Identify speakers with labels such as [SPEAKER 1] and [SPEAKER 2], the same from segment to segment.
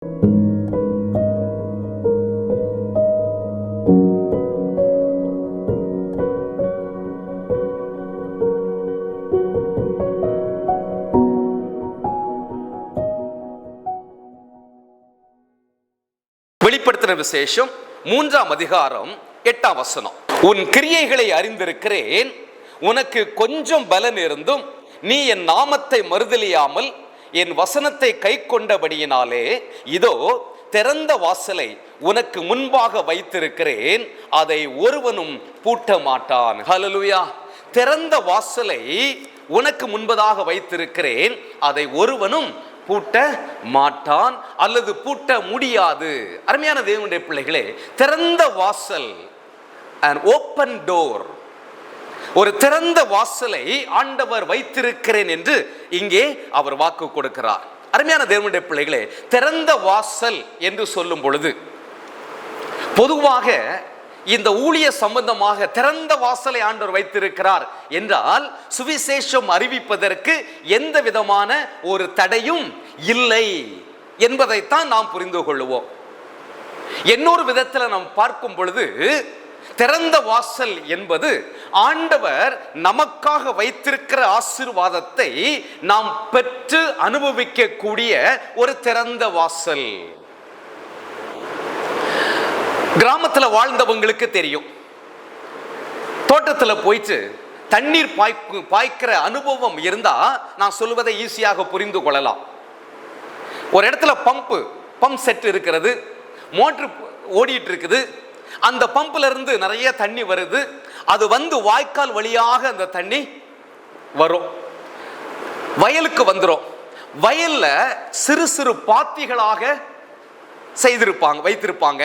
[SPEAKER 1] வெளிப்படுத்தின விசேஷம் 3ஆம் அதிகாரம் 8ஆம் வசனம். உன் கிரியைகளை அறிந்திருக்கிறேன், உனக்கு கொஞ்சம் பலன் இருந்தும் நீ என் நாமத்தை மறுதலியாமல் என் வசனத்தை கை கொண்டபடியினாலே இதோ திறந்த வாசலை உனக்கு முன்பாக வைத்திருக்கிறேன், அதை ஒருவனும் பூட்ட மாட்டான். ஹல்லேலூயா. திறந்த வாசலை உனக்கு முன்பதாக வைத்திருக்கிறேன், அதை ஒருவனும் பூட்ட மாட்டான் அல்லது பூட்ட முடியாது. அருமையான தேவனுடைய பிள்ளைகளே, திறந்த வாசல், an open door, ஒரு திறந்த வாசலை ஆண்டவர் வைத்திருக்கிறேன் என்று இங்கே அவர் வாக்கு கொடுக்கிறார். அருமையான தேவனுடைய பிள்ளைகளே, திறந்த வாசல் என்று சொல்லும் பொழுது பொதுவாக இந்த ஊழிய சம்பந்தமாக திறந்த வாசலை ஆண்டவர் வைத்திருக்கிறார் என்றால் சுவிசேஷம் அறிவிப்பதற்கு எந்த விதமான ஒரு தடையும் இல்லை என்பதைத்தான் நாம் புரிந்து கொள்வோம். இன்னொரு விதத்தில் நாம் பார்க்கும் பொழுது திறந்த வாசல் என்பது ஆண்டவர் நமக்காக வைத்திருக்கிற ஆசீர்வாதத்தை நாம் பெற்று அனுபவிக்கக்கூடிய ஒரு திறந்த வாசல். கிராமத்தில் வாழ்ந்தவங்களுக்கு தெரியும், தோட்டத்தில் போயிட்டு தண்ணீர் பாய்க்கிற அனுபவம் இருந்தா நான் சொல்வதை ஈஸியாக புரிந்து கொள்ளலாம். ஒரு இடத்துல பம்ப் செட் இருக்கிறது, மோட்டர் ஓடிட்டு இருக்குது, அந்த பம்பில் இருந்து நிறைய தண்ணி வருது, அது வந்து வாய்க்கால் வழியாக அந்த தண்ணி வரும், வயலுக்கு வந்துடும். வயல்ல சிறு சிறு பாத்திகளாக வைத்திருப்பாங்க.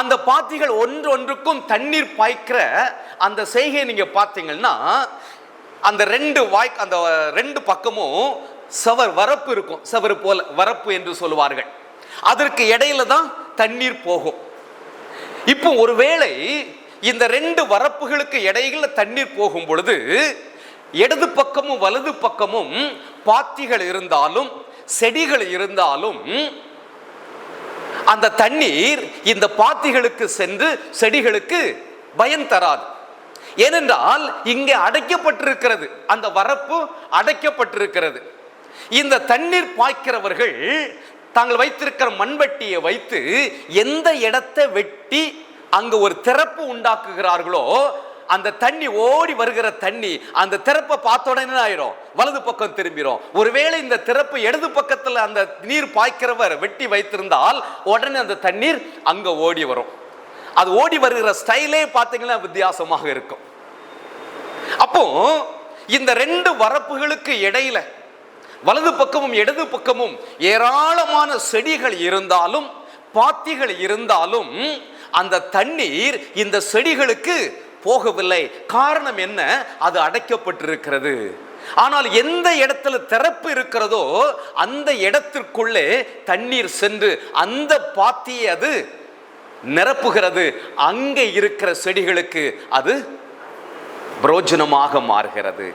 [SPEAKER 1] அந்த பாத்திகள் ஒன்றொன்றுக்கும் தண்ணீர் பாய்க்கிற அந்த செய்கையை நீங்க பார்த்தீங்கன்னா அந்த ரெண்டு பக்கமும் வரப்பு இருக்கும், சவர் போல வரப்பு என்று சொல்லுவார்கள். அதற்கு இடையில தான் தண்ணீர் போகும். இப்போ ஒருவேளை இந்த ரெண்டு வரப்புகளுக்கு இடையில தண்ணீர் போகும் பொழுது இடது பக்கமும் வலது பக்கமும் பாத்திகள் இருந்தாலும் செடிகள் இருந்தாலும் அந்த தண்ணீர் இந்த பாத்திகளுக்கு சென்று செடிகளுக்கு பயன் தராது. ஏனென்றால் இங்கே அடைக்கப்பட்டிருக்கிறது, அந்த வரப்பு அடைக்கப்பட்டிருக்கிறது. இந்த தண்ணீர் பாய்க்கிறவர்கள் தாங்கள் வைத்திருக்கிற மண்வெட்டியை வைத்து எந்த இடத்தை வெட்டி அங்கு ஒரு திறப்பு உண்டாக்குகிறார்களோ அந்த தண்ணி ஓடி வருகிற தண்ணி அந்த திறப்பை பார்த்த உடனே ஆயிரும், வலது பக்கம் திரும்பிடும். ஒருவேளை இந்த திறப்பு இடது பக்கத்தில் அந்த நீர் பாய்க்கிறவர் வெட்டி வைத்திருந்தால் உடனே அந்த தண்ணீர் அங்க ஓடி வரும். அது ஓடி வருகிற ஸ்டைலே பார்த்தீங்கன்னா வித்தியாசமாக இருக்கும். அப்போ இந்த ரெண்டு வரப்புகளுக்கு இடையில வலது பக்கமும் இடது பக்கமும் ஏராளமான செடிகள் இருந்தாலும் பாத்திகள் இருந்தாலும் அந்த தண்ணீர் இந்த செடிகளுக்கு போகவில்லை. காரணம் என்ன? அது அடைக்கப்பட்டிருக்கிறது. ஆனால் எந்த இடத்துல திறப்பு இருக்கிறதோ அந்த இடத்திற்குள்ளே தண்ணீர் சென்று அந்த பாத்தியை அது நிரப்புகிறது. அங்கே இருக்கிற செடிகளுக்கு அது பிரயோஜனமாக மாறுகிறது.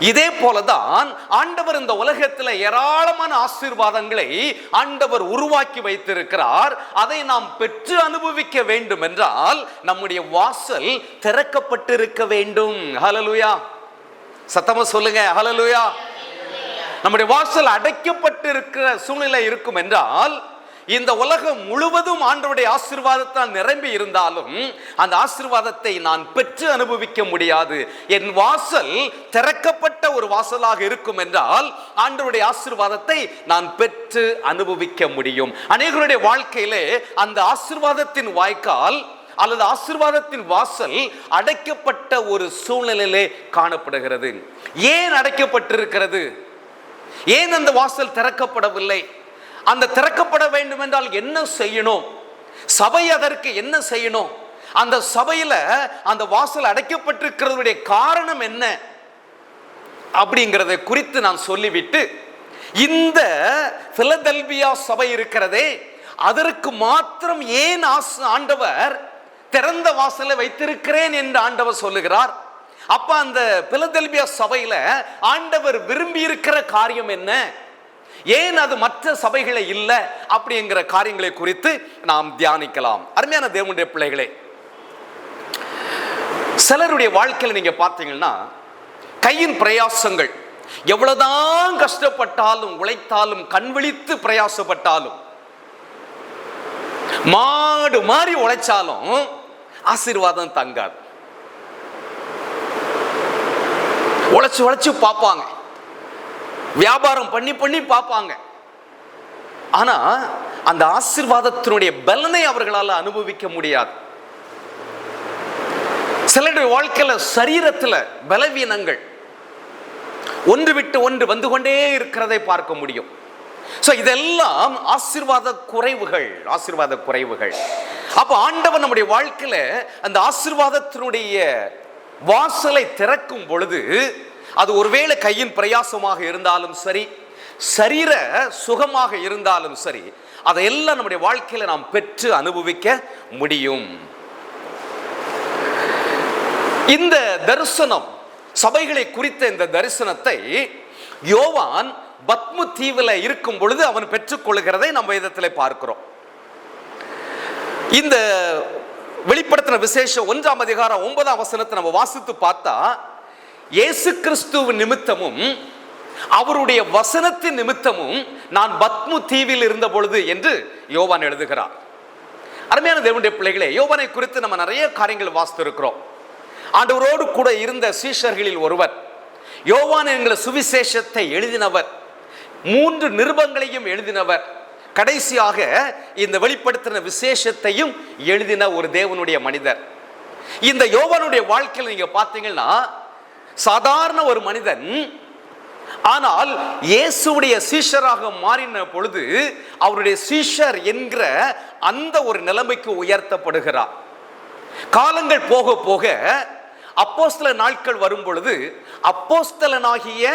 [SPEAKER 1] இதே போலதான் ஆண்டவர் இந்த உலகத்தில் ஏராளமான ஆசீர்வாதங்களை ஆண்டவர் உருவாக்கி வைத்திருக்கிறார். அதை நாம் பெற்று அனுபவிக்க வேண்டும் என்றால் நம்முடைய வாசல் திறக்கப்பட்டிருக்க வேண்டும். ஹல்லேலூயா. சத்தமா சொல்லுங்க, ஹல்லேலூயா. நம்முடைய வாசல் அடைக்கப்பட்டு இருக்கிற சூழ்நிலை இருக்கும் என்றால் இந்த உலகம் முழுவதும் ஆண்டவருடைய ஆசீர்வாதத்தால் நிரம்பி இருந்தாலும் அந்த ஆசீர்வாதத்தை நான் பெற்று அனுபவிக்க முடியாது. என் வாசல் திறக்கப்பட்ட ஒரு வாசலாக இருக்கும் என்றால் ஆண்டவருடைய ஆசீர்வாதத்தை நான் பெற்று அனுபவிக்க முடியும். அநேகருடைய வாழ்க்கையிலே அந்த ஆசீர்வாதத்தின் வாய்க்கால் அல்லது ஆசீர்வாதத்தின் வாசல் அடைக்கப்பட்ட ஒரு சூழ்நிலையிலே காணப்படுகிறது. ஏன் அடைக்கப்பட்டிருக்கிறது? ஏன் அந்த வாசல் திறக்கப்படவில்லை? அந்த திறக்கப்பட வேண்டும் என்றால் என்ன செய்யணும்? சபை அதற்கு என்ன செய்யணும்? அந்த சபையில அந்த வாசல் அடைக்கப்பட்டிருக்கிறதுடைய காரணம் என்ன அப்படிங்கிறதை குறித்து நான் சொல்லிவிட்டு, இந்த பிலதெல்பியா சபை இருக்கிறதே அதற்கு மாத்திரம் ஏன் ஆண்டவர் திறந்த வாசலை வைத்திருக்கிறேன் என்று ஆண்டவர் சொல்லுகிறார். அப்ப அந்த பிலதெல்பியா சபையில ஆண்டவர் விரும்பி இருக்கிற காரியம் என்ன? ஏன் அது மற்ற சபைகளை இல்லை அப்படிங்கிற காரியங்களை குறித்து நாம் தியானிக்கலாம். அருமையான தேவனுடைய பிள்ளைகளே, சிலருடைய வாழ்க்கையில் நீங்க பார்த்தீங்கன்னா கையின் பிரயாசங்கள் எவ்வளவுதான் கஷ்டப்பட்டாலும் உழைத்தாலும் கண்விழித்து பிரயாசப்பட்டாலும் மாடு மாறி உழைச்சாலும் ஆசீர்வாதம் தங்காது. உழைச்சு உழைச்சு பார்ப்பாங்க, வியாபாரம் பண்ணி பண்ணி பார்ப்பாங்க, ஆனா அந்த ஆசீர்வாதத்தினுடைய பலனை அவர்களால் அனுபவிக்க முடியாது. சிலருடைய வாழ்க்கையில சரீரத்தில் பலவீனங்கள் ஒன்று விட்டு ஒன்று வந்து கொண்டே இருக்கிறதை பார்க்க முடியும். இதெல்லாம் ஆசீர்வாத குறைவுகள். அப்ப ஆண்டவர் நம்முடைய வாழ்க்கையில அந்த ஆசீர்வாதத்தினுடைய வாசலை திறக்கும் பொழுது அது ஒருவேளை கையின் பிரயாசமாக இருந்தாலும் சரி, சரீர சுகமாக இருந்தாலும் சரி, அதையெல்லாம் நம்முடைய வாழ்க்கையில நாம் பெற்று அனுபவிக்க முடியும். இந்த தரிசனம், சபைகளை குறித்த இந்த தரிசனத்தை யோவான் பத்மு தீவில் இருக்கும் பொழுது அவன் பெற்றுக் கொள்கிறதை நம்ம வேதத்தில் பார்க்கிறோம். இந்த வெளிப்படுத்தின விசேஷம் 1ஆம் அதிகாரம் 9ஆம் வசனத்தை நம்ம வாசித்து பார்த்தா, இயேசு கிறிஸ்துவின் நிமித்தமும் அவருடைய வசனத்தின் நிமித்தமும் நான் பத்மு தீவில் இருந்த பொழுது என்று யோவான் எழுதுகிறார். அருமையான தேவனுடைய பிள்ளைகளே, யோவானை குறித்து நம்ம நிறைய காரியங்கள் வாசித்து இருக்கிறோம். ஆண்டவரோடு கூட இருந்த சீஷர்களில் ஒருவர், யோவான் என்கிற சுவிசேஷத்தை எழுதினவர், 3 நிருபங்களையும் எழுதினவர், கடைசியாக இந்த வெளிப்படுத்தின விசேஷத்தையும் எழுதின ஒரு தேவனுடைய மனிதர். இந்த யோவானுடைய வாழ்க்கையில் நீங்க பார்த்தீங்கன்னா சாதாரண ஒரு மனிதன், ஆனால் இயேசுடைய சீஷராக மாறின பொழுது அவருடைய சீஷர் என்கிற அந்த ஒரு நிலைமைக்கு உயர்த்தப்படுகிறார். காலங்கள் போக போக அப்போஸ்தல நாட்கள் வரும் பொழுது அப்போஸ்தலனாகிய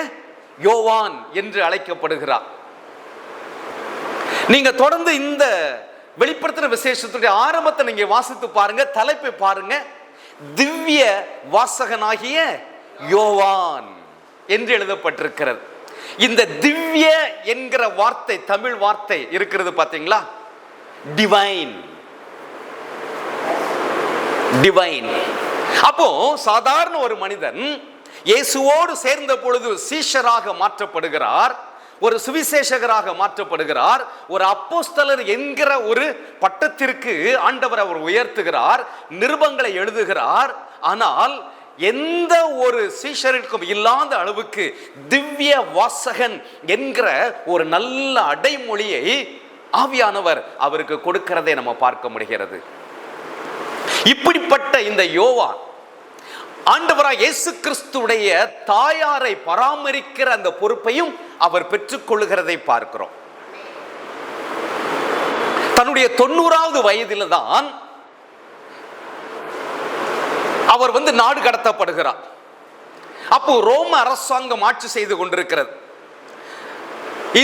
[SPEAKER 1] யோவான் என்று அழைக்கப்படுகிறார். நீங்க தொடர்ந்து இந்த வெளிப்படுத்தின விசேஷத்துடைய ஆரம்பத்தை நீங்க வாசித்து பாருங்க, தலைப்பை பாருங்க, திவ்ய வாசகனாகிய யோவான் என்று எழுதப்பட்டிருக்கிறது. இந்த திவ்ய என்கிற வார்த்தை, தமிழ் வார்த்தை இருக்கிறது பாத்தீங்களா, டிவைன். அப்போ சாதாரண ஒரு மனிதன் இயேசுவோடு சேர்ந்த பொழுது சீஷராக மாற்றப்படுகிறார், ஒரு சுவிசேஷகராக மாற்றப்படுகிறார், ஒரு அப்போஸ்தலர் என்கிற ஒரு பட்டத்திற்கு ஆண்டவர் அவர் உயர்த்துகிறார், நிருபங்களை எழுதுகிறார். ஆனால் எந்த ஒரு சீஷருக்கும் இல்லாத அளவுக்கு திவ்ய வாசகன் என்கிற ஒரு நல்ல அடைமொழியை ஆவியானவர் அவருக்கு கொடுக்கிறதை நம்ம பார்க்க முடிகிறது. இப்படிப்பட்ட இந்த யோவான் ஆண்டவராய் இயேசு கிறிஸ்துவுடைய தாயாரை பராமரிக்கிற அந்த பொறுப்பையும் அவர் பெற்றுக் கொள்ளுகிறதை பார்க்கிறோம். தன்னுடைய 90வது வயதில் தான் அவர் நாடு கடத்தப்படுகிறார். அப்போ ரோம அரசாங்கம் ஆட்சி செய்து கொண்டிருக்கிறது.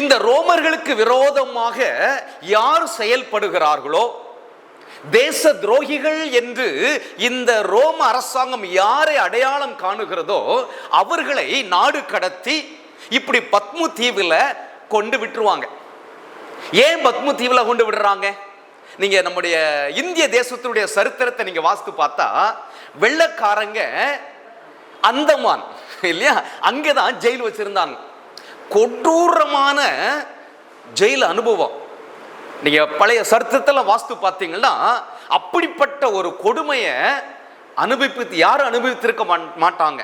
[SPEAKER 1] இந்த ரோமர்களுக்கு விரோதமாக யார் செயல்படுகிறார்களோ, தேச துரோகிகள் என்று இந்த ரோம அரசாங்கம் யாரை அடையாளம் காணுகிறதோ அவர்களை நாடு கடத்தி இப்படி பத்மு தீவில் கொண்டு விட்டுருவாங்க. ஏன் பத்மு தீவில் கொண்டு விடுறாங்க? நீங்க நம்முடைய இந்திய தேசத்தினுடைய சரித்திரத்தை நீங்க வாசித்து பார்த்தா, வெள்ளக்காரங்க அந்தமான் இல்லையா, அங்கேதான் ஜெயில் வச்சிருந்தாங்க. கொடூரமான ஜெயில் அனுபவம். நீங்க பழைய சரித்திரத்தில் வாஸ்து பார்த்தீங்கன்னா அப்படிப்பட்ட ஒரு கொடுமையை யாரும் அனுபவித்திருக்க மாட்டாங்க.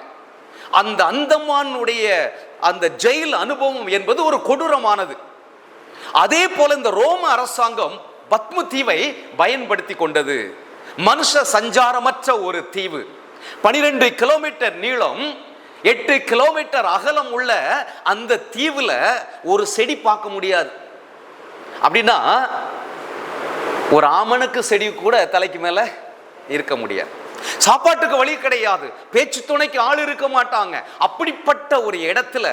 [SPEAKER 1] அந்த அந்தமானுடைய அந்த ஜெயில் அனுபவம் என்பது ஒரு கொடூரமானது. அதே போல இந்த ரோம அரசாங்கம் பத்மு தீவை பயன்படுத்தி கொண்டது. மனுஷ சஞ்சாரமற்ற ஒரு தீவு, 12 கிலோமீட்டர் நீளம், 8 கிலோமீட்டர் அகலம் உள்ள அந்த தீவுல ஒரு செடி பார்க்க முடியாது. அப்படின்னா ஒரு ஆமணக்கு செடி கூட தலைக்கு மேல இருக்க முடியாது. சாப்பாட்டுக்கு வழி கிடையாது, பேச்சு துணைக்கு ஆள் இருக்க மாட்டாங்க. அப்படிப்பட்ட ஒரு இடத்துல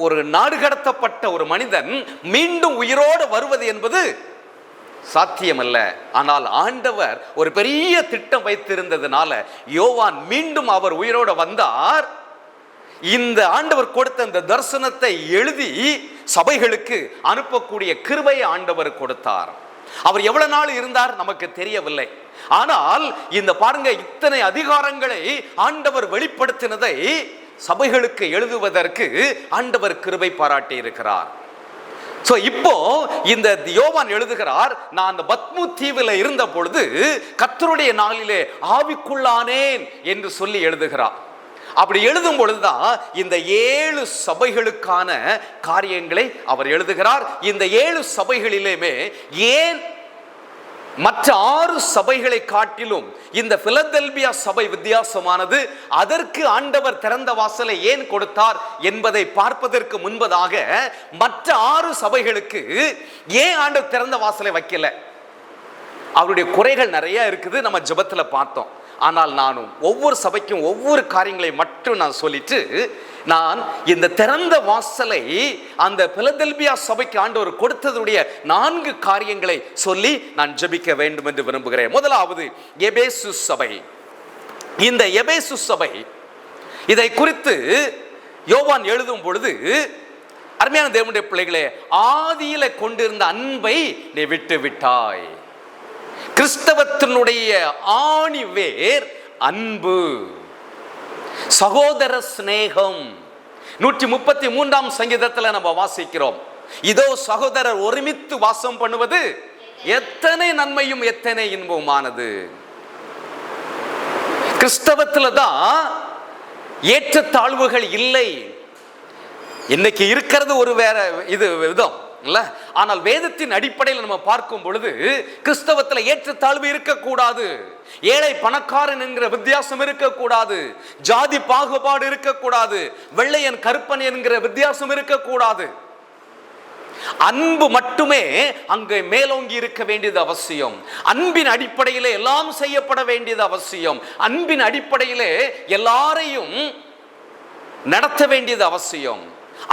[SPEAKER 1] ஒரு நாடு கடத்தப்பட்ட ஒரு மனிதன் மீண்டும் உயிரோடு வருவது என்பது சாத்தியமல்ல. ஆனால் ஆண்டவர் ஒரு பெரிய திட்டம் வைத்திருந்ததுனால யோவான் மீண்டும் அவர் உயிரோடு வந்தார். இந்த ஆண்டவர் கொடுத்த இந்த தரிசனத்தை எழுதி சபைகளுக்கு அனுப்பக்கூடிய கிருபையை ஆண்டவர் கொடுத்தார். அவர் எவ்வளவு நாள் இருந்தார் நமக்கு தெரியவில்லை. ஆனால் இந்த பாருங்க, இத்தனை அதிகாரங்களை ஆண்டவர் வெளிப்படுத்தினதை சபைகளுக்கு எழுதுவதற்கு ஆண்டவர் கிருபை பாராட்டி இருக்கிறார். சோ இப்போ இந்த யோவான் எழுதுகிறார், நான் பத்மு தீவில் இருந்த பொழுது கர்த்தருடைய நாளிலே ஆவிக்குள்ளானேன் என்று சொல்லி எழுதுகிறார். அப்படி எழுதும் பொழுதுதான் இந்த 7 சபைகளுக்கான காரியங்களை அவர் எழுதுகிறார். இந்த 7 சபைகளிலுமே ஏன் மற்ற 6 சபைகளை காட்டிலும் இந்த பிலதெல்பியா சபை வித்தியாசமானது, அதற்கு ஆண்டவர் திறந்த வாசலை ஏன் கொடுத்தார் என்பதை பார்ப்பதற்கு முன்பதாக மற்ற 6 சபைகளுக்கு ஏன் ஆண்டவர் திறந்த வாசலை வைக்கல? அவருடைய குறைகள் நிறைய இருக்குது, நம்ம ஜெபத்துல பார்த்தோம். ஆனால் நானும் ஒவ்வொரு சபைக்கும் ஒவ்வொரு காரியங்களை மட்டும் நான் சொல்லிட்டு, நான் இந்த திறந்த வாசலை அந்த பிலதெல்பியா சபைக்கு ஆண்டவர் கொடுத்ததுடைய 4 காரியங்களை சொல்லி நான் ஜெபிக்க வேண்டும் என்று விரும்புகிறேன். முதலாவது எபேசு சபை. இந்த எபேசு சபை, இதை குறித்து யோவான் எழுதும் பொழுது, அருமையான தேவனுடைய பிள்ளைகளே, ஆதியில கொண்டிருந்த அன்பை நீ விட்டு விட்டாய். கிறிஸ்தவத்தினுடைய ஆணி வேர் அன்பு, சகோதர சிநேகம். 133ஆம் சங்கீதத்தில் நம்ம வாசிக்கிறோம், இதோ சகோதரர் ஒருமித்து வாசம் பண்ணுவது எத்தனை நன்மையும் எத்தனை இன்பமானது. கிறிஸ்தவத்தில் தான் ஏற்றத்தாழ்வுகள் இல்லை. இன்னைக்கு இருக்கிறது ஒரு வேற இது விதம் இல்ல, ஆனால் வேதத்தின் அடிப்படையில் நம்ம பார்க்கும் பொழுது கிறிஸ்தவத்தில் ஏற்றத்தாழ்வு இருக்கக்கூடாது, ஏழை பணக்காரன் என்கிற வித்தியாசம் இருக்கக்கூடாது, ஜாதி பாகுபாடு இருக்கக்கூடாது, வெள்ளையன் கருப்பன் என்கிற வித்தியாசம் இருக்கக்கூடாது. அன்பு மட்டுமே அங்கே மேலோங்கி இருக்க வேண்டியது அவசியம். அன்பின் அடிப்படையிலே எல்லாம் செய்யப்பட வேண்டியது அவசியம். அன்பின் அடிப்படையிலே எல்லாரையும் நடத்த வேண்டியது அவசியம்.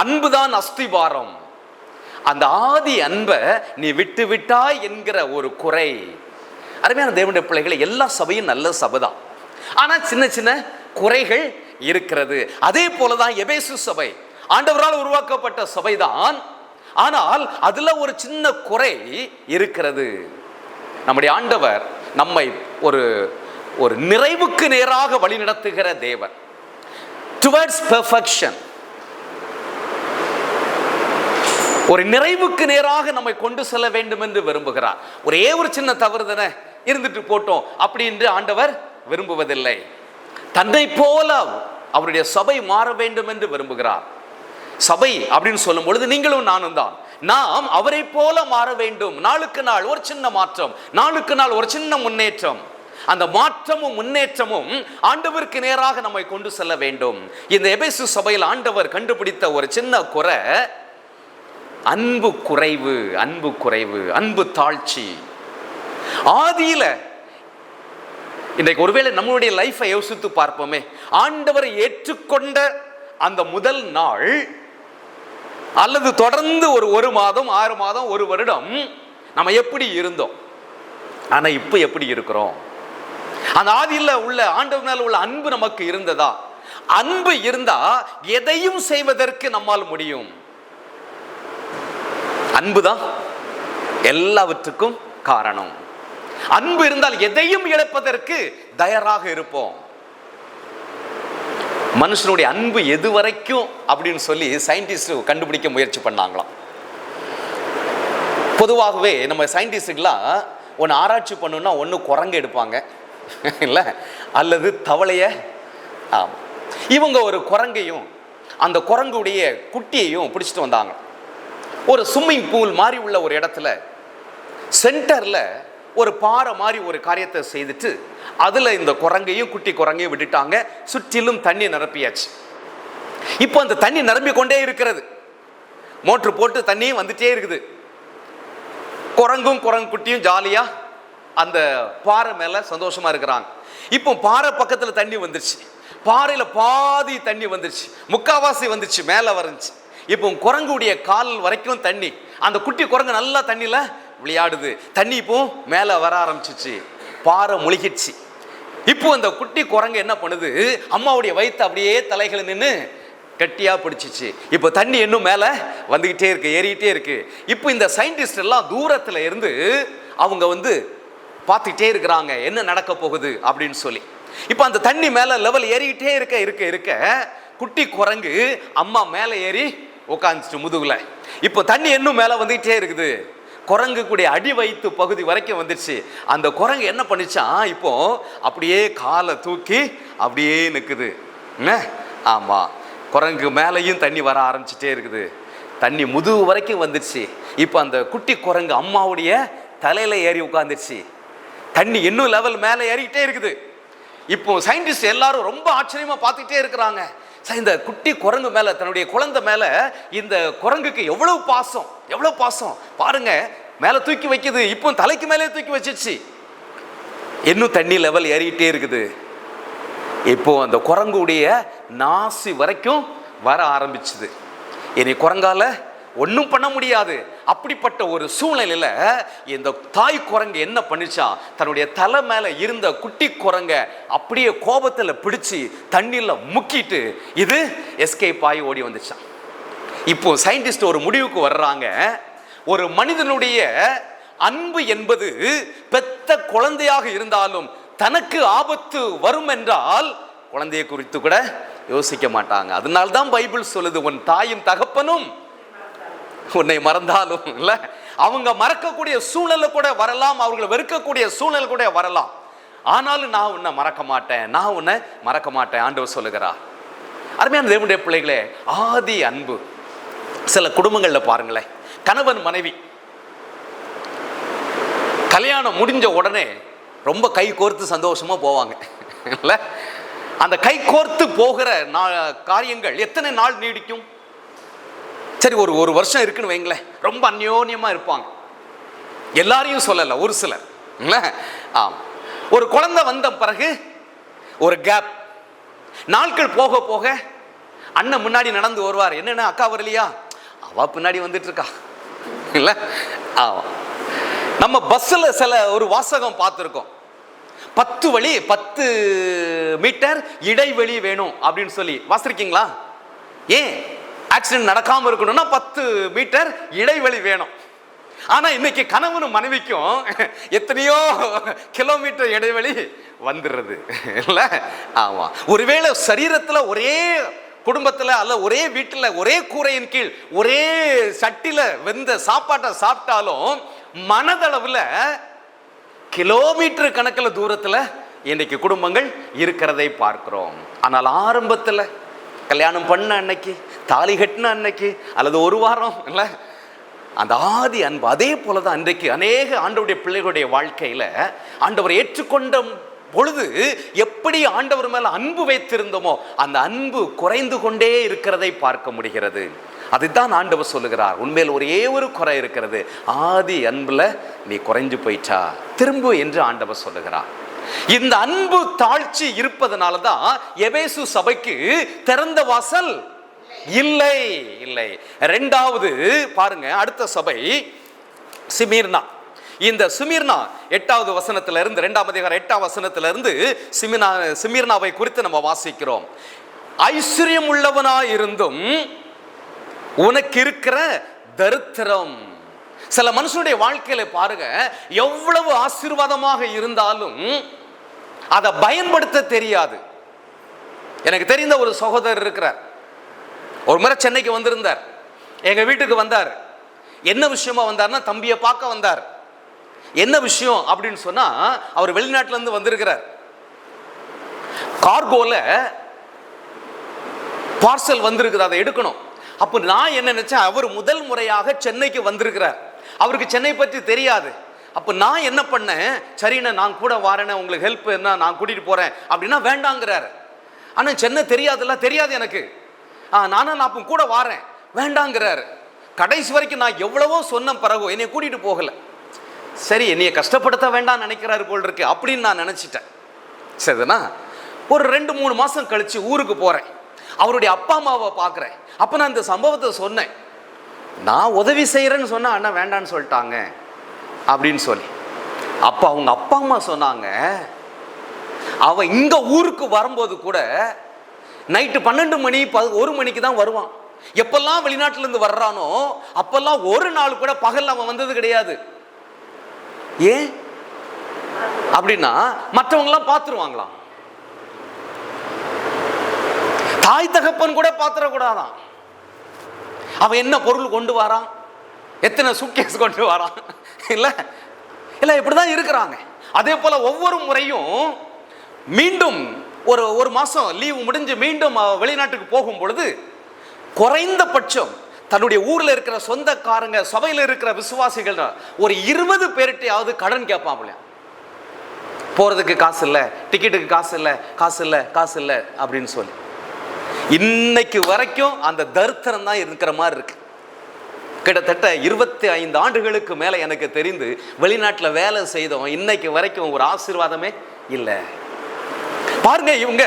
[SPEAKER 1] அன்புதான் அஸ்திவாரம். அந்த ஆதி அன்பை நீ விட்டு விட்டாய் என்கிற ஒரு குறை. அருமையான தேவனுடைய பிள்ளைகளை, எல்லா சபையும் நல்ல சபைதான், ஆனால் சின்ன சின்ன குறைகள் இருக்கிறது. அதே போலதான் எபேசு சபை ஆண்டவரால் உருவாக்கப்பட்ட சபைதான், ஆனால் அதுல ஒரு சின்ன குறை இருக்கிறது. நம்முடைய ஆண்டவர் நம்மை ஒரு ஒரு நிறைவுக்கு நேராக வழிநடத்துகிற தேவன், டுவர்ட்ஸ் பெர்ஃபெக்ஷன், ஒரு நிறைவுக்கு நேராக நம்மை கொண்டு செல்ல வேண்டும் என்று விரும்புகிறார். ஒரே ஒரு சின்ன தவறுதன இருந்துட்டு போட்டோம் அப்படி என்று ஆண்டவர் விரும்புவதில்லை. தன்னை போல அவருடைய சபை மாற வேண்டும் என்று விரும்புகிறார். சபை அப்படின்னு சொல்லும் பொழுது நீங்களும் நானும் தான். நாம் அவரை போல மாற வேண்டும். நாளுக்கு நாள் ஒரு சின்ன மாற்றம், நாளுக்கு நாள் ஒரு சின்ன முன்னேற்றம். அந்த மாற்றமும் முன்னேற்றமும் ஆண்டவருக்கு நேராக நம்மை கொண்டு செல்ல வேண்டும். இந்த எபேசு சபையில் ஆண்டவர் கண்டுபிடித்த ஒரு சின்ன குறை அன்பு குறைவு, அன்பு குறைவு, அன்பு தாழ்ச்சி. ஆதியில இன்றைக்கு ஒருவேளை நம்மளுடைய லைஃபை யோசித்து பார்ப்போமே, ஆண்டவரை ஏற்றுக்கொண்ட அந்த முதல் நாள் அல்லது தொடர்ந்து ஒரு மாதம், 6 மாதம், 1 வருடம் நம்ம எப்படி இருந்தோம், ஆனா இப்ப எப்படி இருக்கிறோம்? அந்த ஆதியில உள்ள ஆண்டவர் மேல உள்ள அன்பு நமக்கு இருந்ததா? அன்பு இருந்தா எதையும் செய்வதற்கு நம்மால் முடியும். அன்புதான் எல்லாவற்றுக்கும் காரணம். அன்பு இருந்தால் எதையும் இழப்பதற்கு தயாராக இருப்போம். மனுஷனுடைய அன்பு எது வரைக்கும் அப்படின்னு சொல்லி சயின்டிஸ்ட் கண்டுபிடிக்க முயற்சி பண்ணாங்களாம். பொதுவாகவே நம்ம சயின்டிஸ்டுகளாம் ஒன்று ஆராய்ச்சி பண்ணணும்னா ஒன்று குரங்கு எடுப்பாங்க இல்லை, அல்லது தவளைய. இவங்க ஒரு குரங்கையும் அந்த குரங்குடைய குட்டியையும் பிடிச்சிட்டு வந்தாங்க. ஒரு ஸ்விம்மிங் பூல் மாதிரி உள்ள ஒரு இடத்துல சென்டர்ல ஒரு பாறை மாதிரி ஒரு காரியத்தை செய்துட்டு அதுல இந்த குரங்கையும் குட்டி குரங்கையும் விட்டுட்டாங்க. சுற்றிலும் தண்ணி நிரப்பியாச்சு. இப்போ அந்த தண்ணி நிரம்பி கொண்டே இருக்கிறது. மோட்டர் போட்டு தண்ணியும் வந்துட்டே இருக்குது. குரங்கும் குரங்கு குட்டியும் ஜாலியா அந்த பாறை மேல சந்தோஷமா இருக்கிறாங்க. இப்போ பாறை பக்கத்துல தண்ணி வந்துருச்சு. பாறையில பாதி தண்ணி வந்துருச்சு, முக்காவாசி வந்துச்சு, மேல வந்துச்சு. இப்போ குரங்குடைய கால் வரைக்கும் தண்ணி. அந்த குட்டி குரங்கு நல்லா தண்ணியில விளையாடுது. தண்ணி இப்போ மேல வர ஆரம்பிச்சிச்சு, பாறை முழுகிடுச்சு. இப்போ அந்த குட்டி குரங்கு என்ன பண்ணுது, அம்மாவுடைய வயிற்று அப்படியே தலைகளை நின்று கட்டியா பிடிச்சிச்சு. இப்போ தண்ணி இன்னும் மேலே வந்துகிட்டே இருக்கு, ஏறிக்கிட்டே இருக்கு. இப்போ இந்த சயின்டிஸ்ட் எல்லாம் தூரத்தில் இருந்து அவங்க பார்த்துக்கிட்டே இருக்கிறாங்க என்ன நடக்க போகுது அப்படின்னு சொல்லி. இப்போ அந்த தண்ணி மேலே லெவல் ஏறிக்கிட்டே இருக்க குட்டி குரங்கு அம்மா மேலே ஏறி உட்காந்துச்சு முதுகுல. இப்போ தண்ணி இன்னும் மேலே வந்துகிட்டே இருக்குது, குரங்கு கூடிய அடி வயிற்று பகுதி வரைக்கும் வந்துடுச்சு. அந்த குரங்கு என்ன பண்ணிச்சான், இப்போ அப்படியே காலை தூக்கி அப்படியே நிற்குது. ஆமாம், குரங்கு மேலேயும் தண்ணி வர ஆரம்பிச்சுட்டே இருக்குது, தண்ணி முதுகு வரைக்கும் வந்துடுச்சு. இப்போ அந்த குட்டி குரங்கு அம்மாவுடைய தலையில் ஏறி உட்காந்துருச்சு, தண்ணி இன்னும் லெவல் மேலே ஏறிக்கிட்டே இருக்குது. இப்போ சயின்டிஸ்ட் எல்லாரும் ரொம்ப ஆச்சரியமாக பார்த்துக்கிட்டே இருக்கிறாங்க. இந்த குட்டி குரங்கு மேலே, தன்னுடைய குழந்தை மேலே இந்த குரங்குக்கு எவ்வளவு பாசம் பாருங்க. மேலே தூக்கி வைக்குது, இப்போ தலைக்கு மேலே தூக்கி வச்சிருச்சு, இன்னும் தண்ணி லெவல் ஏறிக்கிட்டே இருக்குது. இப்போ அந்த குரங்குடைய நாசி வரைக்கும் வர ஆரம்பிச்சுது. இனி குரங்கால ஒன்றும் பண்ண முடியாது. அப்படிப்பட்ட ஒரு சூழ்நிலையில இந்த தாய் குரங்கு என்ன பண்ணிச்சா, தன்னுடைய தலை மேல இருந்த குட்டி குரங்க அப்படியே கோபத்துல பிடிச்சு தண்ணியில முக்கிட்டு இது எஸ்கேப் ஆகி ஓடி வந்துச்சான். இப்போ சயின்டிஸ்ட் ஒரு முடிவுக்கு வர்றாங்க, ஒரு மனிதனுடைய அன்பு என்பது பெத்த குழந்தையாக இருந்தாலும் தனக்கு ஆபத்து வரும் என்றால் குழந்தையை குறித்து கூட யோசிக்க மாட்டாங்க. அதனால்தான் பைபிள் சொல்லுது, உன் தாயும் தகப்பனும் உன்னை மறந்தாலும் இல்ல, அவங்க மறக்கக்கூடிய சூழலை கூட வரலாம், அவர்களை வெறுக்கக்கூடிய சூழல் கூட வரலாம், ஆனாலும் நான் உன்னை மறக்க மாட்டேன் ஆண்டவர் சொல்லுகிறார். அருமையான தேவனுடைய பிள்ளைகளே, ஆதி அன்பு சில குடும்பங்கள்ல பாருங்களேன், கணவன் மனைவி கல்யாணம் முடிஞ்ச உடனே ரொம்ப கை கோர்த்து சந்தோஷமா போவாங்க இல்ல. அந்த கை கோர்த்து போகிற காரியங்கள் எத்தனை நாள் நீடிக்கும்? சரி, ஒரு வருஷம் இருக்குன்னு வைங்களேன், ரொம்ப அந்யோன்யமா இருப்பாங்க. எல்லாரையும் சொல்லல, ஒரு சிலர். ஒரு குழந்தை வந்த பிறகு ஒரு கேப், நாட்கள் போக போக அண்ணன் முன்னாடி நடந்து வருவார், என்னன்னா அக்கா வரலையா, அவ பின்னாடி வந்துட்டு இருக்கா இல்ல. நம்ம பஸ்ல சில ஒரு வாசகம் பார்த்துருக்கோம், 10 மீட்டர் இடைவெளி வேணும் அப்படின்னு சொல்லி வாசிருக்கீங்களா? ஏன் ஆக்சிடென்ட் நடக்காம இருக்கணும்னா 10 மீட்டர் இடைவெளி வேணும். ஆனா இன்னைக்கு கணவனும் மனைவிக்கும் எத்தனையோ கிலோமீட்டர் இடைவெளி வந்துடுறது இல்ல. ஆமா, ஒருவேளை சரீரத்துல ஒரே குடும்பத்துல அல்ல ஒரே வீட்டுல ஒரே கூரையின் கீழ் ஒரே சட்டில வெந்த சாப்பாட்டை சாப்பிட்டாலும் மனதளவுல கிலோமீட்டர் கணக்கில் தூரத்துல இன்னைக்கு குடும்பங்கள் இருக்கிறதை பார்க்கிறோம். ஆனால் ஆரம்பத்துல கல்யாணம் பண்ண அன்னைக்கு, தாலி கட்டின அன்னைக்கு, அல்லது ஒரு வாரம் இல்ல, அந்த ஆதி அன்பு அதே போலதான் இன்றைக்கு அநேக ஆண்டவருடைய பிள்ளைகளுடைய வாழ்க்கையில ஆண்டவரை ஏற்றுக்கொண்ட பொழுது எப்படி ஆண்டவர் மேல அன்பு வைத்திருந்தோமோ அந்த அன்பு குறைந்து கொண்டே இருக்கிறதை பார்க்க முடிகிறது. அதுதான் ஆண்டவர் சொல்லுகிறார், உண்மையில் ஒரே ஒரு குறை இருக்கிறது, ஆதி அன்புல நீ குறைஞ்சு போயிட்டா திரும்ப என்று ஆண்டவர் சொல்லுகிறார். இந்த அன்பு தாழ்ச்சி இருப்பதனாலதான் எபேசு சபைக்கு திறந்த வாசல் இல்லை. இரண்டாவது பாருங்க, அடுத்த சபை சிமிர்னா. இந்த சிமிர்னா 8வது வசனத்திலிருந்து 2ஆம் அதிகாரம் 8ஆம் வசனத்திலிருந்து சிமிர்னாவை குறித்து நம்ம வாசிக்கிறோம். ஐஸ்வர்யம் உள்ளவனாய் இருந்தும் உனக்கு இருக்கிற தரித்திரம். சில மனுஷனுடைய வாழ்க்கையில பாருங்க, எவ்வளவு ஆசீர்வாதமாக இருந்தாலும் அதை பயன்படுத்த தெரியாது. எனக்கு தெரிந்த ஒரு சகோதரர் இருக்கிறார், ஒரு முறை சென்னைக்கு வந்திருந்தார், எங்க வீட்டுக்கு வந்தார். என்ன விஷயமா வந்தார்னா தம்பியை பார்க்க வந்தார். என்ன விஷயம் அப்படின்னு சொன்னா, அவர் வெளிநாட்டுல இருந்து வந்திருக்கிறார். கார்கோல பார்சல் வந்திருக்குது, அதை எடுக்கணும். அப்போ நான் என்ன நினைச்சேன், அவர் முதல் முறையாக சென்னைக்கு வந்திருக்கிறார், அவருக்கு சென்னை பற்றி தெரியாது. அப்போ நான் என்ன பண்ணேன், சரிண்ணே நான் கூட வரேனே, உங்களுக்கு ஹெல்ப் என்ன நான் கூட்டிட்டு போறேன் அப்படின்னா வேண்டாங்கிறாரு. ஆனால் சென்னை தெரியாது எனக்கு. நான் அப்போ கூட வாரேன் வேண்டாங்கிறாரு. கடைசி வரைக்கும் நான் எவ்வளவோ சொன்ன பிறகு என்னை கூட்டிட்டு போகல. சரி, என்னைய கஷ்டப்படுத்த வேண்டாம் நினைக்கிறாரு போல் இருக்கு அப்படின்னு நான் நினைச்சிட்டேன். சரிதானா, ஒரு 2-3 மாசம் கழிச்சு ஊருக்கு போறேன், அவருடைய அப்பா அம்மாவை பார்க்குறேன். அப்போ நான் இந்த சம்பவத்தை சொன்னேன், நான் உதவி செய்கிறேன்னு சொன்னா அண்ணா வேண்டான்னு சொல்லிட்டாங்க அப்படின்னு சொல்லி. அப்போ அவங்க அப்பா அம்மா சொன்னாங்க, அவன் இங்க ஊருக்கு வரும்போது கூட நைட்டு 12 மணி 1 மணிக்கு தான் வருவான். எப்பெல்லாம் வெளிநாட்டுல இருந்து வர்றானோ அப்பெல்லாம் ஒரு நாள் கூட பகல் அவன் வந்தது கிடையாது. ஏன் அப்படின்னா மற்றவங்க எல்லாம் பார்த்துருவாங்களாம். தாய் தகப்பன் கூட பார்த்துடக்கூடாதான். அவன் என்ன பொருள் கொண்டு வரான், எத்தனை சூட்கேஸ் கொண்டு வரான், இல்ல இல்ல இப்படிதான் இருக்கிறாங்க. அதே போல ஒவ்வொரு முறையும் மீண்டும் ஒரு மாசம் லீவு முடிஞ்சு மீண்டும் வெளிநாட்டுக்கு போகும் பொழுது குறைந்தபட்சம் தன்னுடைய ஊர்ல இருக்கிற சொந்தக்காரங்க, சபையில் இருக்கிற விசுவாசிகள் ஒரு 20 பேர்கிட்டையாவது கடன் கேட்பான். போறதுக்கு காசு இல்லை, டிக்கெட்டுக்கு காசு இல்லை, காசு இல்லை, காசு இல்லை அப்படின்னு சொல்லி இன்னைக்கு வரைக்கும் அந்த தரித்திரம் தான் இருக்கிற மாதிரி இருக்கு. கிட்டத்தட்ட 25 ஆண்டுகளுக்கு மேல எனக்கு தெரிந்து வெளிநாட்டில் வேலை செய்தோம், இன்னைக்கு வரைக்கும் ஒரு ஆசீர்வாதமே இல்லை. பாருங்க, இவங்க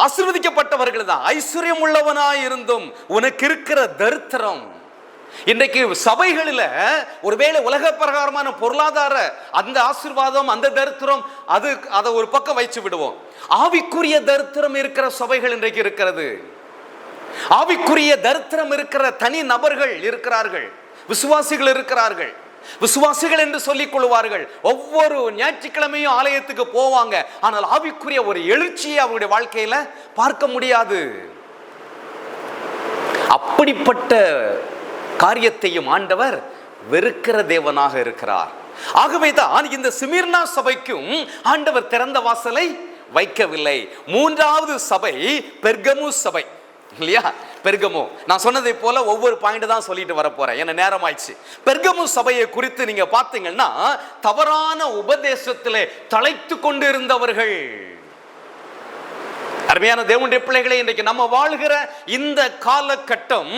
[SPEAKER 1] ஆசீர்வதிக்கப்பட்டவர்கள் தான். ஐஸ்வர்யம் உள்ளவனாய் இருந்தும் உனக்கு இருக்கிற தரித்திரம். இன்றைக்கு சபைகளில் ஒருவேளை உலக பிரகாரமான பொருளாதார அந்த ஆசீர்வாதம், அந்த தரித்திரம், அதை ஒரு பக்கம் வச்சு விடுவோம். ஆவிக்குரிய தரித்திரம் இருக்கிற சபைகள் இன்றைக்கு இருக்கிறது. ஆவிக்குரிய தரித்திரம் இருக்கிற தனி நபர்கள் இருக்கிறார்கள், விசுவாசிகள் இருக்கிறார்கள். விசுவாசிகள் என்று சொல்லிக் கொள்வார்கள், ஒவ்வொரு ஞாயிற்றுக்கிழமையும் ஆலயத்துக்கு போவாங்க. ஆனால் ஆவிக்குரிய ஒரு எழுச்சியை அவருடைய வாழ்க்கையில பார்க்க முடியாது. அப்படிப்பட்ட காரியத்தையும் ஆண்டவர் வெறுக்கிற தேவனாக இருக்கிறார். ஆகவே தான் இந்த சிமிர்னா சபைக்கும் ஆண்டவர் திறந்த வாசலை வைக்கவில்லை. மூன்றாவது சபை பெர்கமு சபை, இல்லையா? பெர்கமு, நான் சொன்னதை போல ஒவ்வொரு பாயிண்ட் தான் சொல்லிட்டு வர போறேன், என்ன நேரம் ஆயிடுச்சு. பெர்கமு சபையை குறித்து நீங்க பார்த்தீங்கன்னா தவறான உபதேசத்திலே தழைத்து கொண்டு இருந்தவர்கள். அருமையான தேவனுடைய பிள்ளைகளை, இன்றைக்கு நம்ம வாழ்கிற இந்த காலகட்டம்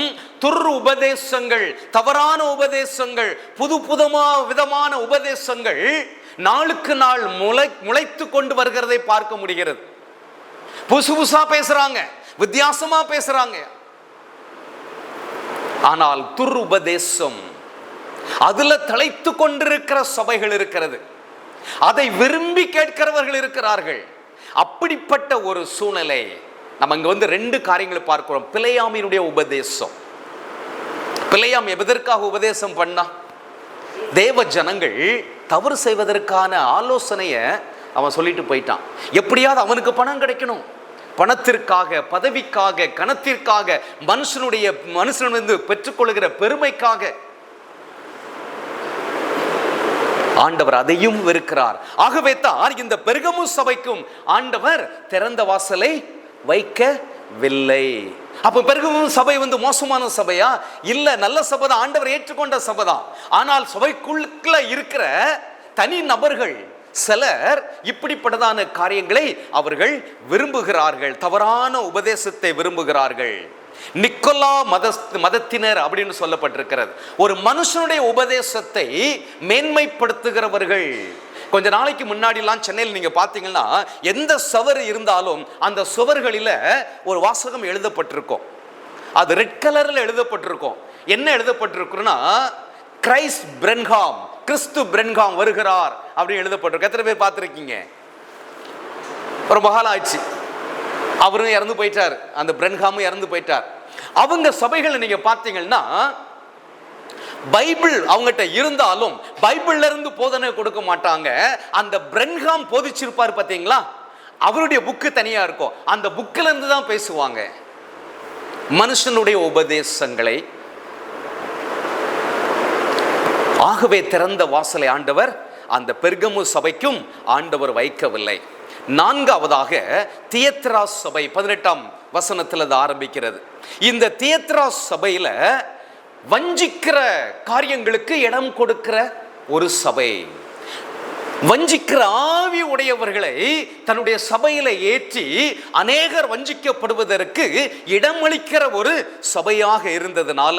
[SPEAKER 1] துரு உபதேசங்கள், தவறான உபதேசங்கள், புது விதமான உபதேசங்கள் நாளுக்கு நாள் முளைத்து கொண்டு வருகிறதை பார்க்க முடிகிறது. புதுசு புதுசா பேசுறாங்க, வித்தியாசமா பேசுறாங்க. ஆனால் துரு உபதேசம் அதுல தழைத்து கொண்டிருக்கிற சபைகள் இருக்கிறது, அதை விரும்பி கேட்கிறவர்கள் இருக்கிறார்கள். அப்படிப்பட்ட ஒரு சூழ்நிலை நம்ம இங்க வந்து 2 காரியங்களை பார்க்கிறோம். பிலேயாமினுடைய உபதேசம். பிலேயாம் எதற்காக உபதேசம் பண்ணா? தேவ ஜனங்கள் தவறு செய்வதற்கான ஆலோசனையை அவன் சொல்லிட்டு போயிட்டான். எப்படியாவது அவனுக்கு பணம் கிடைக்கணும், பணத்திற்காக, பதவிக்காக, கணத்திற்காக, மனுஷனிலிருந்து பெற்றுக்கொள்கிற பெருமைக்காக. ஆண்டவர் அதையும் வெறுக்கிறார். ஆகவே தான் இந்த பெர்கமு சபைக்கும் ஆண்டவர் திறந்த வாசலை வைக்கவில்லை. அப்ப பெர்கமு சபை வந்து மோசமான சபையா? இல்ல, நல்ல சபை தான், ஆண்டவர் ஏற்றுக்கொண்ட சபை தான். ஆனால் சபைக்குள்ள இருக்கிற தனி நபர்கள் சிலர் இப்படிப்பட்டதான காரியங்களை அவர்கள் விரும்புகிறார்கள், தவறான உபதேசத்தை விரும்புகிறார்கள். நிக்கோலா மதத்தினர் அப்படின்னு சொல்லப்பட்டிருக்கிறது. ஒரு மனுஷனுடைய உபதேசத்தை மேன்மைப்படுத்துகிறவர்கள். கொஞ்ச நாளைக்கு முன்னாடிலாம் சென்னையில் நீங்க பாத்தீங்கன்னா எந்த சுவர் இருந்தாலும் அந்த சுவர்களில ஒரு வாசகம் எழுதப்பட்டிருக்கும். அது ரெட் கலர்ல எழுதப்பட்டிருக்கும். என்ன எழுதப்பட்டிருக்குன்னா, கிரைஸ்ட் பிரென்ஹாம், கிறிஸ்து பிரென்ஹாம் வருகிறார் அப்படின்னு எழுதப்பட்டிருக்கு. எத்தனை பேர் பார்த்துருக்கீங்க? ஒரு மகால் ஆச்சு, அவரும் இறந்து போயிட்டார், அந்த பிரென்ஹாமும் இறந்து போயிட்டார். அவங்க சபைகளை நீங்க பார்த்தீங்கன்னா பைபிள் அவங்ககிட்ட இருந்தாலும் பைபிள்ல இருந்து போதனை கொடுக்க மாட்டாங்க. அந்த பிரென்ஹாம் போதிச்சிருப்பார் பார்த்தீங்களா, அவருடைய புக்கு தனியா இருக்கும், அந்த புக்கில இருந்து தான் பேசுவாங்க. மனுஷனுடைய உபதேசங்களை. ஆகவே திறந்த வாசலை ஆண்டவர் அந்த பெர்கமு சபைக்கும் ஆண்டவர் வைக்கவில்லை. 4வதாக தியத்ரா சபை 18ஆம் வசனத்தில் அது ஆரம்பிக்கிறது. இந்த தியத்ரா சபையில வஞ்சிக்கிற காரியங்களுக்கு இடம் கொடுக்கிற ஒரு சபை. வஞ்சிக்கிற ஆவி உடையவர்களை தன்னுடைய சபையில ஏற்றி அநேகர் வஞ்சிக்கப்படுவதற்கு இடமளிக்கிற ஒரு சபையாக இருந்ததுனால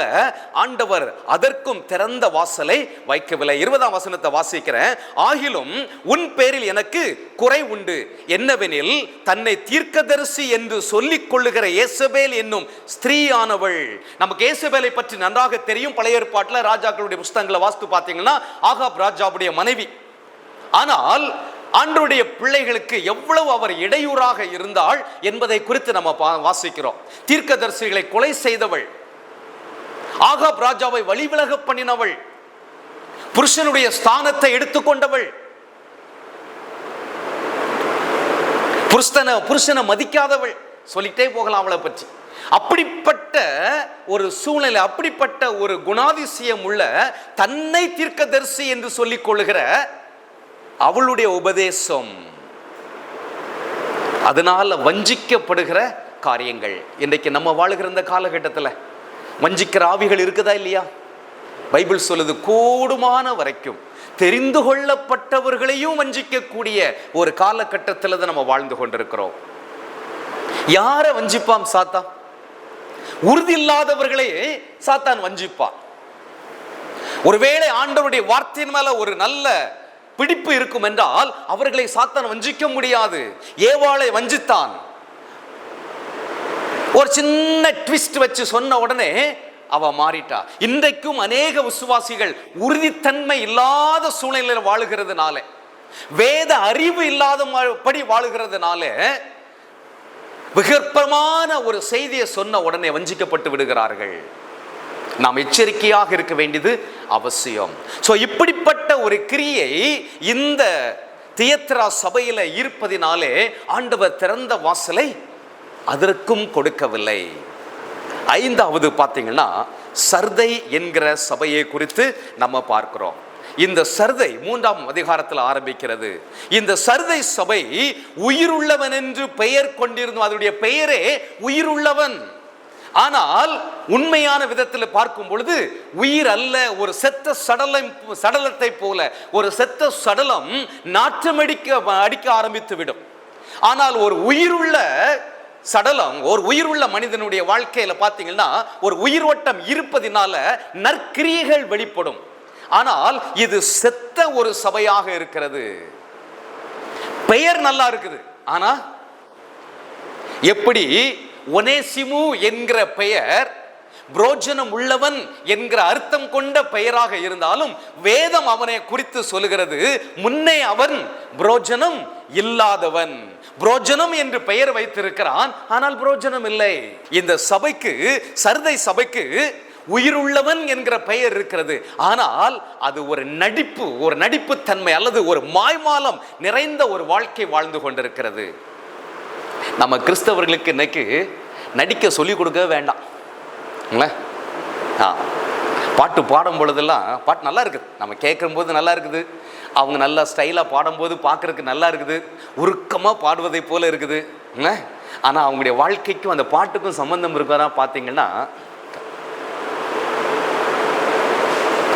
[SPEAKER 1] ஆண்டவர் அதற்கும் திறந்த வாசலை வைக்கவில்லை. 20ஆம் வசனத்தை வாசிக்கிறேன். ஆகிலும் உன் பேரில் எனக்கு குறை உண்டு, என்னவெனில் தன்னை தீர்க்கதரிசி என்று சொல்லிக் கொள்ளுகிற ஏசபேல் என்னும் ஸ்திரீயானவள். நமக்கு ஏசபேலை பற்றி நன்றாக தெரியும். பழைய ஏற்பாட்டில் ராஜாக்களுடைய புஸ்தகங்களை வாசித்து பார்த்தீங்கன்னா ஆகாப் ராஜாவுடைய மனைவி. ஆனால் ஆண்டவருடைய பிள்ளைகளுக்கு எவ்வளவு அவர் இடையூறாக இருந்தாள் என்பதை குறித்து நம்ம வாசிக்கிறோம். தீர்க்கதரிசிகளை கொலை செய்தவள், ஆகாப் ராஜாவை வழிவிலக பண்ணினவள், புருஷனுடைய ஸ்தானத்தை எடுத்துக்கொண்டவள், புருஷனை மதிக்காதவள், சொல்லிட்டே போகலாம் அவளை பற்றி. அப்படிப்பட்ட ஒரு சூழ்நிலை, அப்படிப்பட்ட ஒரு குணாதிசயம் உள்ள தன்னை தீர்க்கதரிசி என்று சொல்லிக் கொள்ளுகிற அவளுடைய உபதேசம், அதனால வஞ்சிக்கப்படுகிற காரியங்கள். இன்றைக்கு நம்ம வாழுகிற இந்த காலகட்டத்தில் வஞ்சிக்கிற ஆவிகள் இருக்குதா இல்லையா? பைபிள் சொல்லுது, கூடுமான வரைக்கும் தெரிந்து கொள்ளப்பட்டவர்களையும் வஞ்சிக்கக்கூடிய ஒரு காலகட்டத்தில் தான் நம்ம வாழ்ந்து கொண்டிருக்கிறோம். யாரை வஞ்சிப்பான் சாத்தான்? உறுதி இல்லாதவர்களே சாத்தான் வஞ்சிப்பான். ஒருவேளை ஆண்டவருடைய வார்த்தையின் மேல ஒரு நல்ல பிடிப்பு இருக்கும் என்றால் அவர்களை சாத்தான் வஞ்சிக்க முடியாது. ஏவாளை வஞ்சித்தான். ஒரு சின்ன ட்விஸ்ட் வச்சு சொன்ன உடனே அவ மாறிட்டா. இன்றைக்கும் அநேக விசுவாசிகள் உறுதித்தன்மை இல்லாத சூழ்நிலையில் வாழுகிறதுனால, வேத அறிவு இல்லாதபடி வாழுகிறதுனால, விகற்பமான ஒரு செய்தியை சொன்ன உடனே வஞ்சிக்கப்பட்டு விடுகிறார்கள். நாம் எச்சரிக்கையாக இருக்க வேண்டியது அவசியம். சோ இப்படிப்பட்ட ஒரு கிரியை இந்த தியத்ரா சபையில இருப்பதினாலே ஆண்டவர் திறந்த வாசலை அதற்கும் கொடுக்கவில்லை. ஐந்தாவது பார்த்தீங்கன்னா சர்தை என்கிற சபையை குறித்து நம்ம பார்க்கிறோம். இந்த சர்தை 3ஆம் அதிகாரத்தில் ஆரம்பிக்கிறது. இந்த சர்தை சபை உயிருள்ளவன் என்று பெயர் கொண்டிருந்தோம். அதனுடைய பெயரே உயிருள்ளவன். ஆனால் உண்மையான விதத்தில் பார்க்கும் பொழுது உயிர் அல்ல. ஒரு செத்த சடலத்தை போல ஒரு செத்த சடலம் நாற்றம் அடிக்க ஆரம்பித்து விடும். ஆனால் ஒரு உயிருள்ள சடலம், ஒரு உயிருள்ள மனிதனுடைய வாழ்க்கையில பார்த்தீங்கன்னா ஒரு உயிர் ஓட்டம் இருப்பதினால நற்கிரியைகள் வெளிப்படும். ஆனால் இது செத்த ஒரு சபையாக இருக்கிறது. பெயர் நல்லா இருக்குது, ஆனா எப்படி ஒனேசிமு என்கிற பெயர் புரோஜனம் உள்ளவன் என்கிற அர்த்தம் கொண்ட பெயராக இருந்தாலும் வேதம் அவனை குறித்து சொல்லுகிறது, முன்னே அவன் புரோஜனம் இல்லாதவன். புரோஜனம் என்று பெயர் வைத்திருக்கிறான், ஆனால் புரோஜனம் இல்லை. இந்த சபைக்கு, சர்தை சபைக்கு உயிருள்ளவன் என்கிற பெயர் இருக்கிறது. ஆனால் அது ஒரு நடிப்பு, ஒரு நடிப்பு தன்மை அல்லது ஒரு மாய்மாலம் நிறைந்த ஒரு வாழ்க்கை வாழ்ந்து கொண்டிருக்கிறது. நம்ம கிறிஸ்தவர்களுக்கு இன்னைக்கு நடிக்க சொல்லிக் கொடுக்க வேண்டாம். பாட்டு பாடும் பொழுதெல்லாம் பாட்டு நல்லா இருக்குது, நம்ம கேட்கும் போது நல்லா இருக்குது, அவங்க நல்லா ஸ்டைலாக பாடும்போது பார்க்கறதுக்கு நல்லா இருக்குது, உருக்கமாக பாடுவதை போல இருக்குது. ஆனால் அவங்களுடைய வாழ்க்கைக்கும் அந்த பாட்டுக்கும் சம்பந்தம் இருக்கிறதா பார்த்தீங்கன்னா,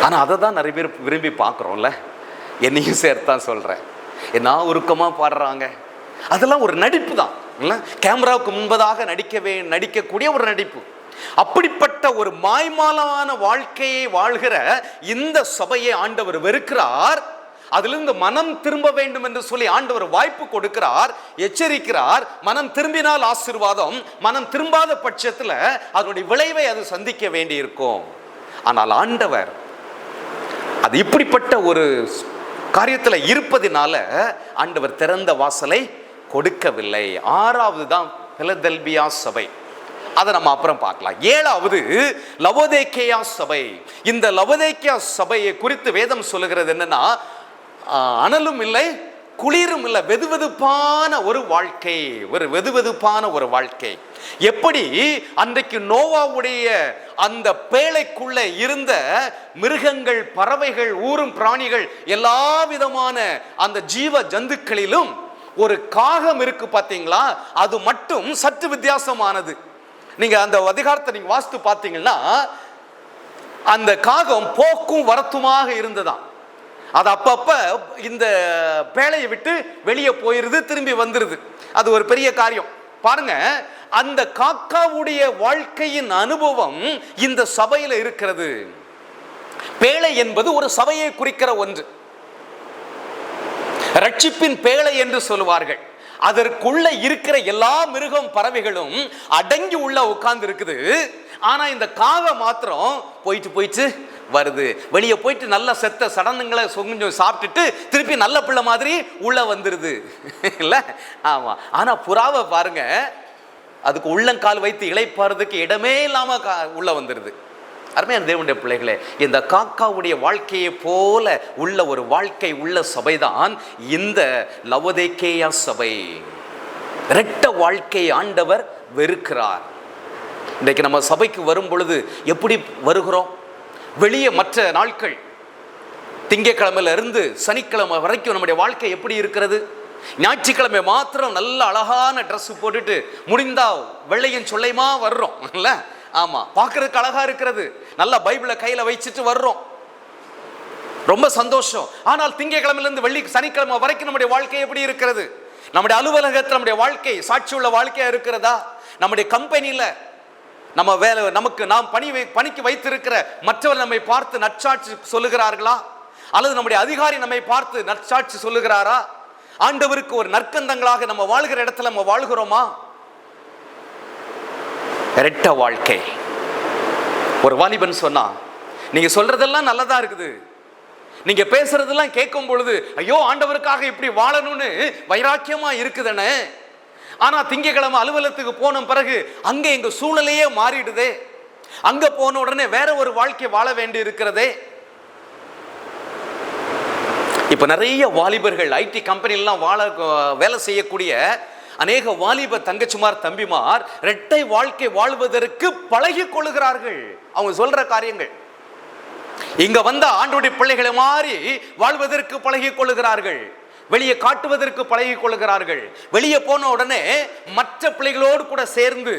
[SPEAKER 1] ஆனால் அதை தான் நிறைய பேர் விரும்பி பார்க்குறோம்ல. என்னையும் சேர்த்தான் சொல்கிறேன். என்ன உருக்கமாக பாடுறாங்க, அதெல்லாம் ஒரு நடிப்பு தான் இல்லை? கேமராவுக்கு முன்பதாக நடிக்கக்கூடிய ஒரு நடிப்பு. அப்படிப்பட்ட ஒரு மாய்மாலமான வாழ்க்கையை வாழ்கிற இந்த சபையை ஆண்டவர் வெறுக்கிறார். அதிலிருந்து மனம் திரும்ப வேண்டும் என்று சொல்லி ஆண்டவர் வாய்ப்பு கொடுக்கிறார், எச்சரிக்கிறார். மனம் திரும்பினால் ஆசீர்வாதம், மனம் திரும்பாத பட்சத்தில் அதனுடைய விளைவை அது சந்திக்க வேண்டி இருக்கும். ஆனால் ஆண்டவர் அது இப்படிப்பட்ட ஒரு காரியத்தில் இருப்பதினால ஆண்டவர் திறந்த வாசலை கொடுக்கவில்லை. 6வது தான் பிலதெல்பியா சபை, அதை நம்ம அப்புறம் பார்க்கலாம். 7வது லவோதேக்கியா சபை. இந்த லவோதேக்கியா சபையை குறித்து வேதம் சொல்லுகிறது என்னன்னா, அனலும் இல்லை குளிரும் இல்லை, வெதுவெதுப்பான ஒரு வாழ்க்கை, ஒரு வெதுவெதுப்பான ஒரு வாழ்க்கை. எப்படி அன்றைக்கு நோவாவுடைய அந்த பேழைக்குள்ள இருந்த மிருகங்கள், பறவைகள், ஊரும் பிராணிகள், எல்லா விதமான அந்த ஜீவ ஜந்துக்களிலும் ஒரு காகம் இருக்கு பார்த்தீங்களா, அது மட்டும் சற்று வித்தியாசமானது. நீங்க அந்த அதிகாரத்தை நீங்க வாசித்து பார்த்தீங்கன்னா, அந்த காகம் போக்கும் வரத்துமாக இருந்ததாம். அது அப்பப்ப இந்த பேழையை விட்டு வெளியே போயிருது, திரும்பி வந்துருது. அது ஒரு பெரிய காரியம் பாருங்க. அந்த காக்காவுடைய வாழ்க்கையின் அனுபவம் இந்த சபையில இருக்கிறது. பேழை என்பது ஒரு சபையை குறிக்கிற ஒன்று. ரட்சிப்பின் பேழை என்று சொல்லுவார்கள். அதற்குள்ள இருக்கிற எல்லா மிருகம், பறவைகளும் அடங்கி உள்ள உட்கார்ந்து இருக்குது. ஆனா இந்த காகம் மாத்திரம் போயிட்டு வருது. வெளியே போயிட்டு நல்ல செத்த சடங்குகளை கொஞ்சம் சாப்பிட்டுட்டு திருப்பி நல்ல பிள்ளை மாதிரி உள்ள வந்துருது இல்ல? ஆமா. ஆனா புறாவை பாருங்க, அதுக்கு உள்ளங்கால் வைத்து இளைப்பாறதுக்கு இடமே இல்லாம உள்ள வந்துருது. அருமையான தேவனுடைய பிள்ளைகளே, இந்த காக்காவுடைய வாழ்க்கையை போல உள்ள ஒரு வாழ்க்கை உள்ள சபைதான் இந்த லவோதிக்கேயா சபை. இரட்ட வாழ்க்கையை ஆண்டவர் வெறுக்கிறார். இன்றைக்கு நம்ம சபைக்கு வரும் பொழுது எப்படி வருகிறோம்? வெளியே மற்ற நாட்கள் திங்கட்கிழமையில இருந்து சனிக்கிழமை வரைக்கும் நம்முடைய வாழ்க்கை எப்படி இருக்கிறது? ஞாயிற்றுக்கிழமை மாத்திரம் நல்ல அழகான ட்ரெஸ் போட்டுட்டு முடிந்தா வெள்ளையும் சொல்லையுமா வர்றோம் இல்ல? ஆமா, பார்க்கறதுக்கு அழகா இருக்கிறது. நல்லா பைபிளை கையில வச்சுட்டு வர்றோம், ரொம்ப சந்தோஷம். ஆனால் திங்கட்கிழமையிலிருந்து வெள்ளி சனிக்கிழமை வரைக்கும் நம்முடைய வாழ்க்கை எப்படி இருக்கிறது? நம்முடைய அலுவலகத்தில் நம்முடைய வாழ்க்கை சாட்சி உள்ள வாழ்க்கையா இருக்கிறதா? நம்முடைய கம்பெனியில நம்ம வேலை, நமக்கு நாம் பணிக்கு வைத்திருக்கிற மற்றவர் நம்மை பார்த்து நற்சாட்சி சொல்லுகிறார்களா? அல்லது நம்முடைய அதிகாரி நம்மை பார்த்து நற்சாட்சி சொல்லுகிறாரா? ஆண்டவருக்கு ஒரு நற்கந்தங்களாக நம்ம வாழ்கிற இடத்துல நம்ம வாழ்கிறோமா? இரட்ட வாழ்க்கை. ஒரு வாலிபன் சொன்னா, நீங்க சொல்றதெல்லாம் நல்லதா இருக்குது, நீங்க பேசுறதெல்லாம் கேட்கும் பொழுது ஐயோ ஆண்டவருக்காக இப்படி வாழணும்னு வைராக்கியமா இருக்குதுன்னு. ஆனா திங்கட்கிழமை அலுவலகத்துக்கு போன பிறகு அங்க எங்க சூழ்நிலையே மாறிடுதே, அங்க போன உடனே வேற ஒரு வாழ்க்கை வாழ வேண்டி இருக்கிறதே. இப்ப நிறைய வாலிபர்கள் ஐடி கம்பெனிலாம் வேலை செய்யக்கூடிய அநேக வாலிப தங்கச்சிமார் தம்பிமார் இரட்டை வாழ்க்கை வாழ்வதற்கு பழகி கொள்ளுகிறார்கள். அவங்க சொல்ற காரியங்கள் இங்க வந்த ஆண்டவருடைய பிள்ளைகளை மாறி வாழ்வதற்கு பழகி கொள்ளுகிறார்கள், வெளியே காட்டுவதற்கு பழகி கொள்ளுகிறார்கள். வெளியே போன உடனே மற்ற பிள்ளைகளோடு கூட சேர்ந்து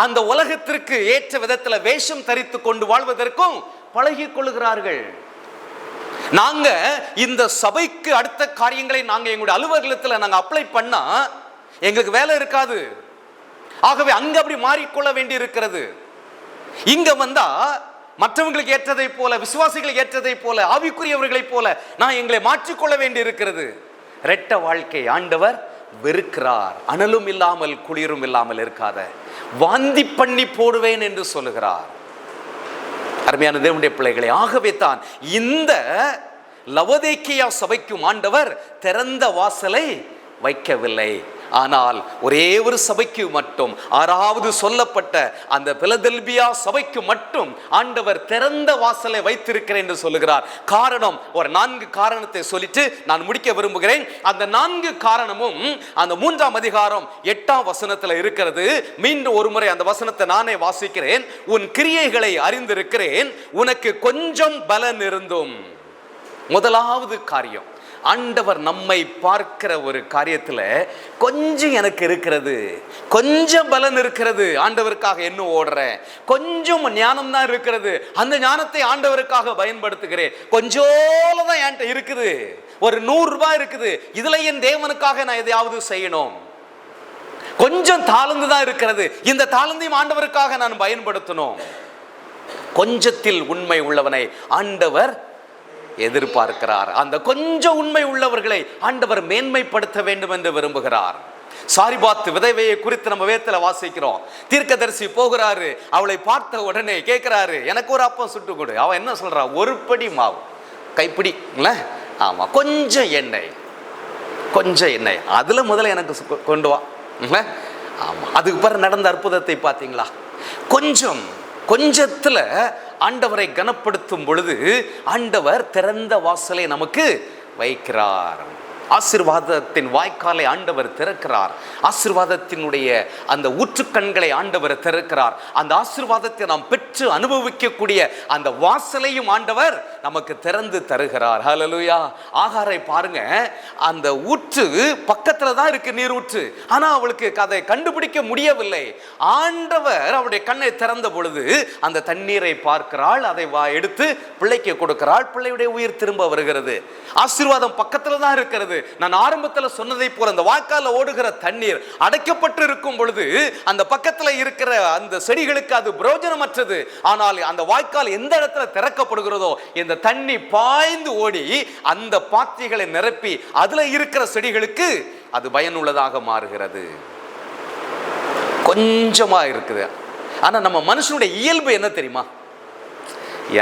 [SPEAKER 1] அந்த உலகத்திற்கு ஏற்ற விதத்துல வேஷம் தரித்து கொண்டு வாழ்வதற்கும் பழகி கொள்ளுகிறார்கள். நாங்க இந்த சபைக்கு அடுத்த காரியங்களை நாங்க எங்களுடைய அலுவலகத்தில் நாங்க அப்ளை பண்ணா எங்களுக்கு வேலை இருக்காது. ஆகவே அங்க அப்படி மாறிக்கொள்ள வேண்டி இருக்கிறது. இங்க வந்தா மற்றவங்களுக்கு ஏற்றதை போல, விசுவாசிகளுக்கு ஏற்றதை போல, ஆவிக்குரியவர்களைப் போல நான் எங்களை மாற்றிக்கொள்ள வேண்டி இருக்கிறது. இரட்ட வாழ்க்கை ஆண்டவர் வெறுக்கிறார். அனலும் இல்லாமல் குளிரும் இல்லாமல் இருக்காத, வாந்தி பண்ணி போடுவேன் என்று சொல்லுகிறார். அருமையான தேவனுடைய பிள்ளைகளை, ஆகவே தான் இந்த லவோதிக்கேயா சபைக்கும் ஆண்டவர் திறந்த வாசலை வைக்கவில்லை. ஆனால் ஒரே ஒரு சபைக்கு மட்டும், ஆறாவது சொல்லப்பட்ட அந்த பிலதெல்பியா சபைக்கு மட்டும் ஆண்டவர் திறந்த வாசலை வைத்திருக்கிறேன் என்று சொல்லுகிறார். காரணம், ஒரு 4 காரணத்தை சொல்லிட்டு நான் முடிக்க விரும்புகிறேன். அந்த 4 காரணமும் அந்த 3ஆம் அதிகாரம் 8ஆம் வசனத்தில் இருக்கிறது. மீண்டும் ஒரு முறை அந்த வசனத்தை நானே வாசிக்கிறேன். உன் கிரியைகளை அறிந்திருக்கிறேன், உனக்கு கொஞ்சம் பலன் இருந்தும். முதலாவது காரியம், ஆண்டவர் நம்மை பார்க்கிற ஒரு காரியத்துல கொஞ்சம் எனக்கு இருக்கிறது, கொஞ்சம் பலன் இருக்கிறது, ஆண்டவருக்காக என்ன ஓடுறேன், கொஞ்சம் ஞானம் தான் இருக்கிறது, அந்த ஞானத்தை ஆண்டவருக்காக பயன்படுத்துகிறேன், கொஞ்சோல தான் என்கிட்ட இருக்குது, ஒரு 100 ரூபாய் இருக்குது, இதுல என் தேவனுக்காக நான் எதையாவது செய்யணும், கொஞ்சம் தாளந்து தான் இருக்கிறது, இந்த தாளந்தையும் ஆண்டவருக்காக நான் பயன்படுத்தணும். கொஞ்சத்தில் உண்மை உள்ளவனை ஆண்டவர் எதிர்பார்க்கிறார். அந்த கொஞ்சம் உண்மை உள்ளவர்களை ஆண்டவர் மேன்மைப்படுத்த வேண்டும் என்று விரும்புகிறார். சாரிபாத் விதவையை குறித்து நம்ம வேதத்துல வாசிக்கிறோம். தீர்க்கதரிசி போகிறாரு, அவளை பார்த்த உடனே கேட்கிறாரு, எனக்கு ஒரு அப்பம் சுட்டு கொடு. அவன் என்ன சொல்றா, ஒரு படி மாவு, கைப்பிடி இல்ல, ஆமா, கொஞ்சம் எண்ணெய், கொஞ்சம் எண்ணெய், அதுல முதல்ல எனக்கு கொண்டு வா. ஆமா, அதுக்கு பிறகு நடந்த அற்புதத்தை பார்த்தீங்களா? கொஞ்சத்துல ஆண்டவரை கனப்படுத்தும் பொழுது ஆண்டவர் திறந்த வாசலை நமக்கு வைக்கிறார். ஆசீர்வாதத்தின் வாய்க்காலை ஆண்டவர் திறக்கிறார். ஆசீர்வாதத்தினுடைய அந்த ஊற்றுக்கண்களை ஆண்டவர் திறக்கிறார். அந்த ஆசீர்வாதத்தை நாம் பெற்று அனுபவிக்கக்கூடிய அந்த வாசலையும் ஆண்டவர் நமக்கு திறந்து தருகிறார். ஹல்லேலூயா. ஆகாரை பாருங்க, அந்த ஊற்று பக்கத்துல தான் இருக்கு, நீர் ஊற்று. ஆனா அவளுக்கு அதை கண்டுபிடிக்க முடியவில்லை. ஆண்டவர் அவருடைய கண்ணை திறந்த பொழுது அந்த தண்ணீரை பார்க்கிறாள், அதை எடுத்து பிள்ளைக்கு கொடுக்கிறாள், பிள்ளையுடைய உயிர் திரும்ப வருகிறது. ஆசீர்வாதம் பக்கத்துல தான் இருக்கிறது. நான் ஆரம்பத்தில் சொன்னதை போல அந்த வாய்க்கால ஓடுகிற தண்ணீர் அடைக்கப்பட்டு இருக்கும் பொழுது அந்த பக்கத்தில் இருக்கிற அந்த செடிகளுக்கு அது பிரயோஜனமற்றது. ஆனால் அந்த வாய்க்கால் எந்த இடத்துல திறக்கப்படுகிறதோ இந்த தண்ணி பாய்ந்து ஓடி அந்த பாத்திகளை நிரப்பி அதுல இருக்கிற செடிகளுக்கு அது பயனுள்ளதாக மாறுகிறது. கொஞ்சமா இருக்குது. ஆனா நம்ம மனுஷனுடைய இயல்பு என்ன தெரியுமா?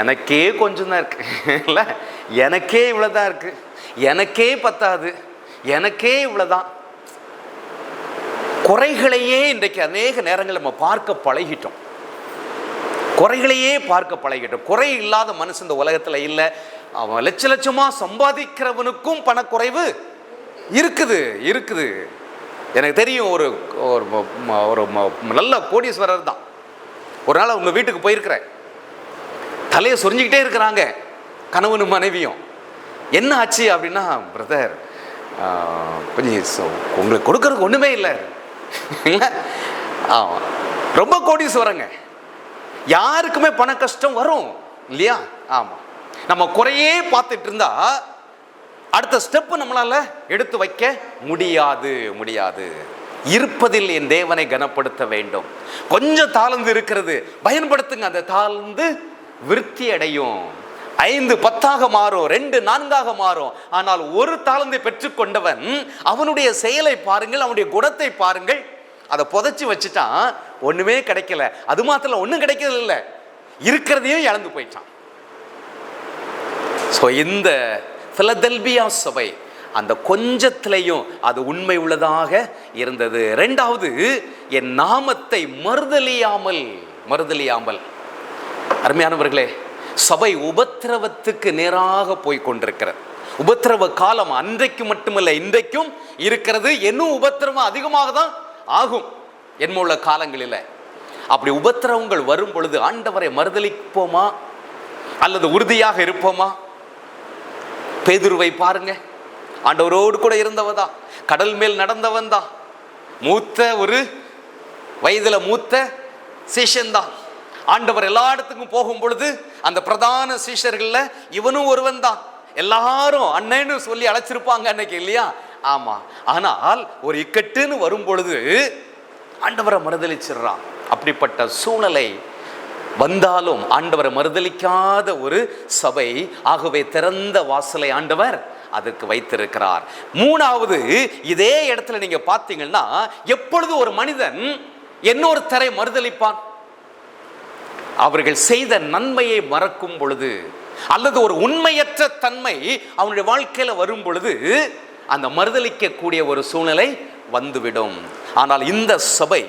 [SPEAKER 1] எனக்கே கொஞ்சம் தான் இருக்கு இல்லை, எனக்கே இவ்வளோதான் இருக்கு, எனக்கே பத்தாது, எனக்கே இவ்வளோதான். குறைகளையே இன்றைக்கு அநேக நேரங்கள் நம்ம பார்க்க பழகிட்டோம். குறைகளையே பார்க்க பழகிட்டோம். குறை இல்லாத மனுஷன் இந்த உலகத்தில் இல்லை. அவன் லட்ச லட்சமா சம்பாதிக்கிறவனுக்கும் பணக்குறைவு இருக்குது இருக்குது. எனக்கு தெரியும், ஒரு ஒரு நல்ல கோடீஸ்வரர் தான். ஒரு நாள் உங்க வீட்டுக்கு போயிருக்கிறேன். தலையை சொரிஞ்சுக்கிட்டே இருக்கிறாங்க கணவனும் மனைவியும். என்ன ஆச்சு அப்படின்னா, பிரதர் கொஞ்சம் உங்களுக்கு கொடுக்கறதுக்கு ஒண்ணுமே இல்லை. ஆமாம், ரொம்ப கோடீஸ்வரங்க. யாருக்குமே பண கஷ்டம் வரும் இல்லையா? ஆமாம். நம்ம குறையே பார்த்துட்டு இருந்தா அடுத்த ஸ்டெப் நம்மளால எடுத்து வைக்க முடியாது முடியாது. இருப்பதில் என் தேவனை கனப்படுத்த வேண்டும். கொஞ்சம் தாழ்ந்து இருக்கிறது, பயன்படுத்துங்க. அந்த தாழ்ந்து விருத்தி அடையும். 5 10 மாறும், 2 4 மாறும். ஆனால் ஒரு தாளந்தை பெற்றுக்கொண்டவன் அவனுடைய செயலை பாருங்கள், அவனுடைய குணத்தை பாருங்கள். அதை புதைச்சி வச்சுட்டான், ஒண்ணுமே கிடைக்கல. அது மாத்திரம் ஒன்றும் கிடைக்கிறது இல்லை, இருக்கிறதையும் இழந்து போயிட்டான். ஸோ இந்த பிலதெல்பியா சபை அந்த கொஞ்சத்திலையும் அது உண்மை உள்ளதாக இருந்தது. 2வது, என் நாமத்தை மறுதலியாமல். அருமையானவர்களே, சபை உபத்திரவத்துக்கு நேராக போய் கொண்டிருக்கிறது. உபத்திரவ காலம் அன்றைக்கு மட்டுமல்ல, இன்றைக்கும் இருக்கிறது. இன்னும் உபத்திரவம் அதிகமாக தான் ஆகும் என்னுள்ள காலங்களில். அப்படி உபத்திரவங்கள் வரும் பொழுது ஆண்டவரை மறுதலிப்போமா அல்லது உறுதியாக இருப்போமா? பேதுருவை பாருங்க, ஆண்டவரோடு கூட இருந்தவதா, கடல் மேல் நடந்தவன் தான், ஒரு வயதுல மூத்த சீஷன் தான். ஆண்டவர் எல்லா இடத்துக்கும் போகும் பொழுது அந்த பிரதான சீஷர்கள்ல இவனும் ஒருவன் தான். எல்லாரும் அண்ணன்னு சொல்லி அழைச்சிருப்பாங்க அன்னைக்கு இல்லையா? ஆமா. ஆனால் ஒரு இக்கட்டுன்னு வரும் பொழுது ஆண்டவரை மறுதலிச்சிடுறான். அப்படிப்பட்ட சூழ்நிலை வந்தாலும் ஆண்டவரை மறுதலிக்காத ஒரு சபை. ஆகவே திறந்த வாசலை ஆண்டவர் அதற்கு வைத்திருக்கிறார். 3வது, இதே இடத்துல நீங்க பார்த்தீங்கன்னா, எப்பொழுது ஒரு மனிதன் இன்னொருத்தரை மறுதலிப்பான்? அவர்கள் செய்த நன்மையை மறக்கும் பொழுது, அல்லது ஒரு உண்மையற்ற தன்மை அவனுடைய வாழ்க்கையில வரும் பொழுது அந்த மறுதலிக்க கூடிய ஒரு சூழ்நிலை வந்துவிடும். ஆனால் இந்த சபை